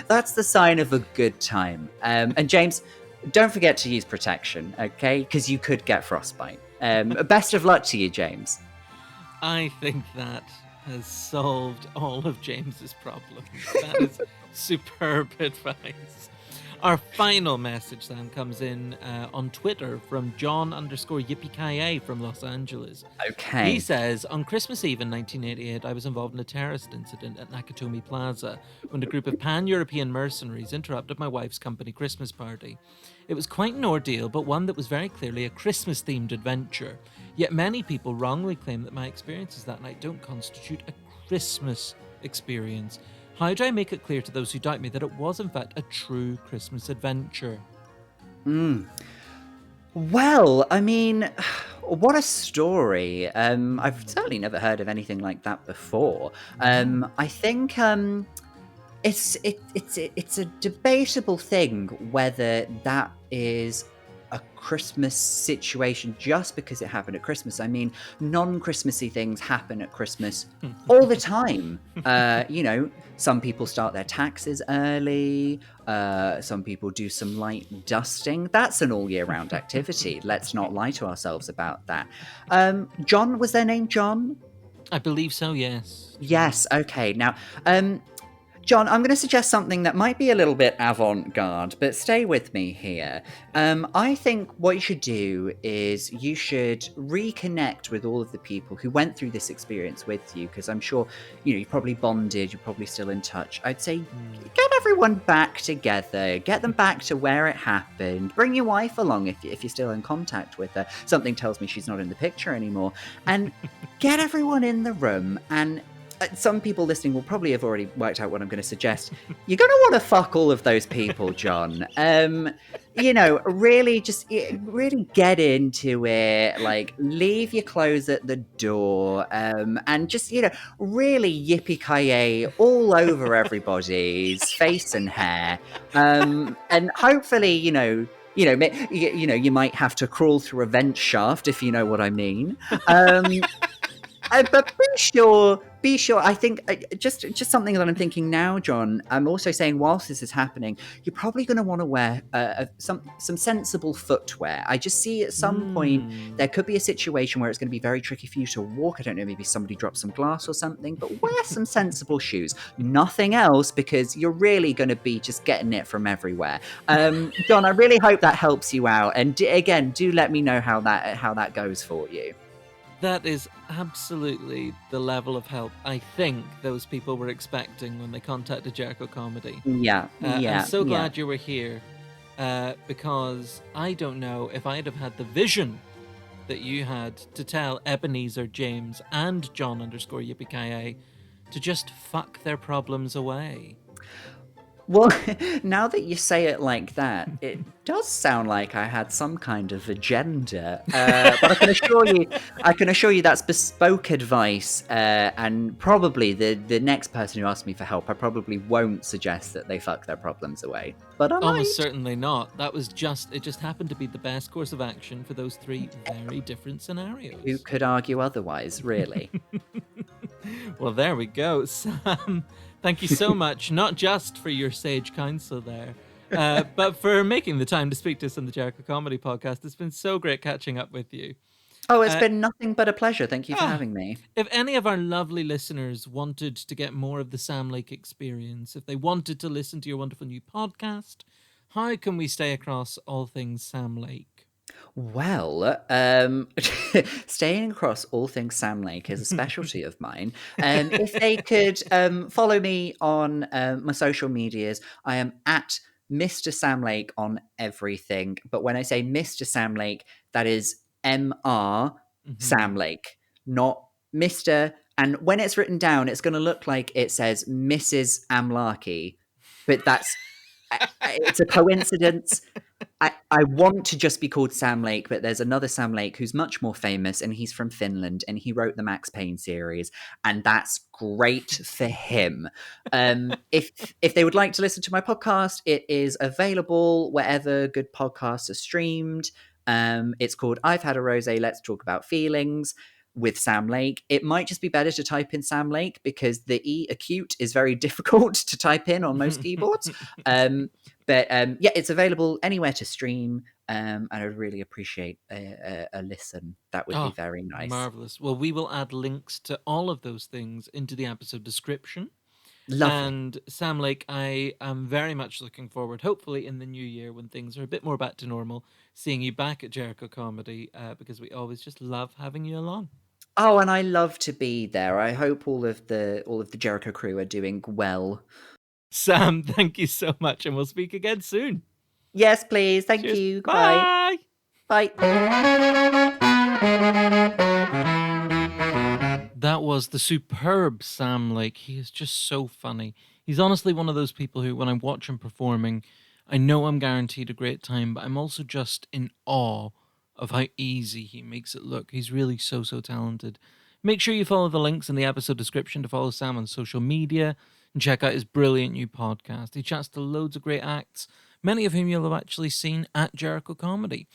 B: that's the sign of a good time. And James, don't forget to use protection, okay? Because you could get frostbite. Best of luck to you, James.
A: I think that has solved all of James's problems. That is superb advice. Our final message then comes in on Twitter from John_Yippee from Los Angeles.
B: Okay.
A: He says, on Christmas Eve in 1988, I was involved in a terrorist incident at Nakatomi Plaza when a group of pan-European mercenaries interrupted my wife's company Christmas party. It was quite an ordeal, but one that was very clearly a Christmas-themed adventure. Yet many people wrongly claim that my experiences that night don't constitute a Christmas experience. How do I make it clear to those who doubt me that it was in fact a true Christmas adventure?
B: Well, I mean, what a story. I've certainly never heard of anything like that before. I think it's a debatable thing whether that is a Christmas situation just because it happened at Christmas. I mean, non-Christmassy things happen at Christmas all the time. Some people start their taxes early. Some people do some light dusting. That's an all year round activity. Let's not lie to ourselves about that. John, was their name John?
A: I believe so, yes.
B: Yes. Okay. Now, John, I'm going to suggest something that might be a little bit avant-garde, but stay with me here. I think what you should do is you should reconnect with all of the people who went through this experience with you, because I'm sure, you probably bonded, you're probably still in touch. I'd say get everyone back together, get them back to where it happened, bring your wife along if you're still in contact with her. Something tells me she's not in the picture anymore. And get everyone in the room, and some people listening will probably have already worked out what I'm going to suggest. You're going to want to fuck all of those people, John. Really get into it. Like, leave your clothes at the door, and just, really yippee-ki-yay all over everybody's face and hair. And hopefully, you might have to crawl through a vent shaft, if you know what I mean. But be sure. I think just something that I'm thinking now, John. I'm also saying, whilst this is happening, you're probably going to want to wear some sensible footwear. I just see at some point there could be a situation where it's going to be very tricky for you to walk. I don't know, maybe somebody dropped some glass or something. But wear some sensible shoes. Nothing else, because you're really going to be just getting it from everywhere. John, I really hope that helps you out. And again, do let me know how that goes for you.
A: That is absolutely the level of help I think those people were expecting when they contacted Jericho Comedy.
B: Yeah.
A: I'm so glad you were here, because I don't know if I'd have had the vision that you had to tell Ebenezer, James, and John_Yippee to just fuck their problems away.
B: Well, now that you say it like that, it does sound like I had some kind of agenda. But I can assure you that's bespoke advice. And probably the next person who asks me for help, I probably won't suggest that they fuck their problems away. But I might.
A: Almost certainly not. It just happened to be the best course of action for those three very different scenarios.
B: Who could argue otherwise, really?
A: Well, there we go. Sam, thank you so much, not just for your sage counsel there, but for making the time to speak to us on the Jericho Comedy Podcast. It's been so great catching up with you.
B: Oh, it's been nothing but a pleasure. Thank you for having me.
A: If any of our lovely listeners wanted to get more of the Sam Lake experience, if they wanted to listen to your wonderful new podcast, how can we stay across all things Sam Lake?
B: Well, staying across all things Sam Lake is a specialty of mine. If they could follow me on my social medias, I am at Mr. Sam Lake on everything. But when I say Mr. Sam Lake, that is MR Sam Lake, not Mr. And when it's written down, it's going to look like it says Mrs. Amlaki, but that's it's a coincidence. I want to just be called Sam Lake, but there's another Sam Lake who's much more famous, and he's from Finland, and he wrote the Max Payne series, and that's great for him. If they would like to listen to my podcast, it is available wherever good podcasts are streamed. It's called I've Had a Rosé, Let's Talk About Feelings with Sam Lake. It might just be better to type in Sam Lake, because the E acute is very difficult to type in on most keyboards. But it's available anywhere to stream. and I'd really appreciate a listen. That would be
A: Oh,
B: very nice.
A: marvelous. Well, we will add links to all of those things into the episode description.
B: Lovely.
A: And Sam Lake, I am very much looking forward, hopefully in the new year when things are a bit more back to normal, seeing you back at Jericho Comedy, because we always just love having you along.
B: Oh, and I love to be there. I hope all of the Jericho crew are doing well.
A: Sam, thank you so much, and we'll speak again soon.
B: Yes, please. Thank
A: Cheers.
B: you. Goodbye.
A: Bye.
B: Bye.
A: That was the superb Sam Lake. He is just so funny. He's honestly one of those people who, when I watch him performing, I know I'm guaranteed a great time, but I'm also just in awe of how easy he makes it look. He's really so talented. Make sure you follow the links in the episode description to follow Sam on social media and check out his brilliant new podcast. He chats to loads of great acts, many of whom you'll have actually seen at Jericho Comedy.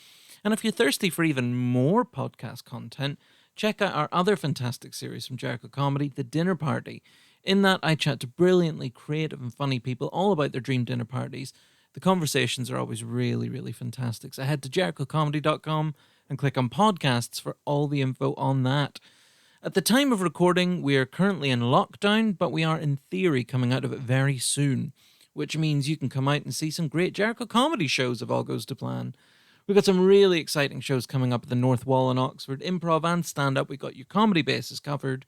A: And if you're thirsty for even more podcast content, check out our other fantastic series from Jericho Comedy, The Dinner Party. In that, I chat to brilliantly creative and funny people all about their dream dinner parties. The conversations are always really fantastic. So head to jerichocomedy.com and click on podcasts for all the info on that. At the time of recording, we are currently in lockdown, but we are in theory coming out of it very soon, which means you can come out and see some great Jericho Comedy shows if all goes to plan. We've got some really exciting shows coming up at the North Wall in Oxford, improv and stand-up. We've got your comedy bases covered.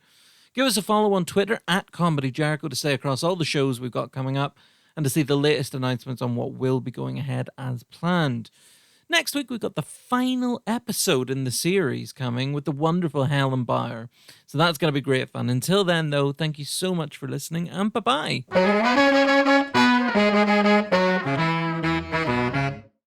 A: Give us a follow on Twitter at Comedy Jericho to stay across all the shows we've got coming up and to see the latest announcements on what will be going ahead as planned. Next week, we've got the final episode in the series coming with the wonderful Helen Bauer. So that's going to be great fun. Until then, though, thank you so much for listening and bye-bye.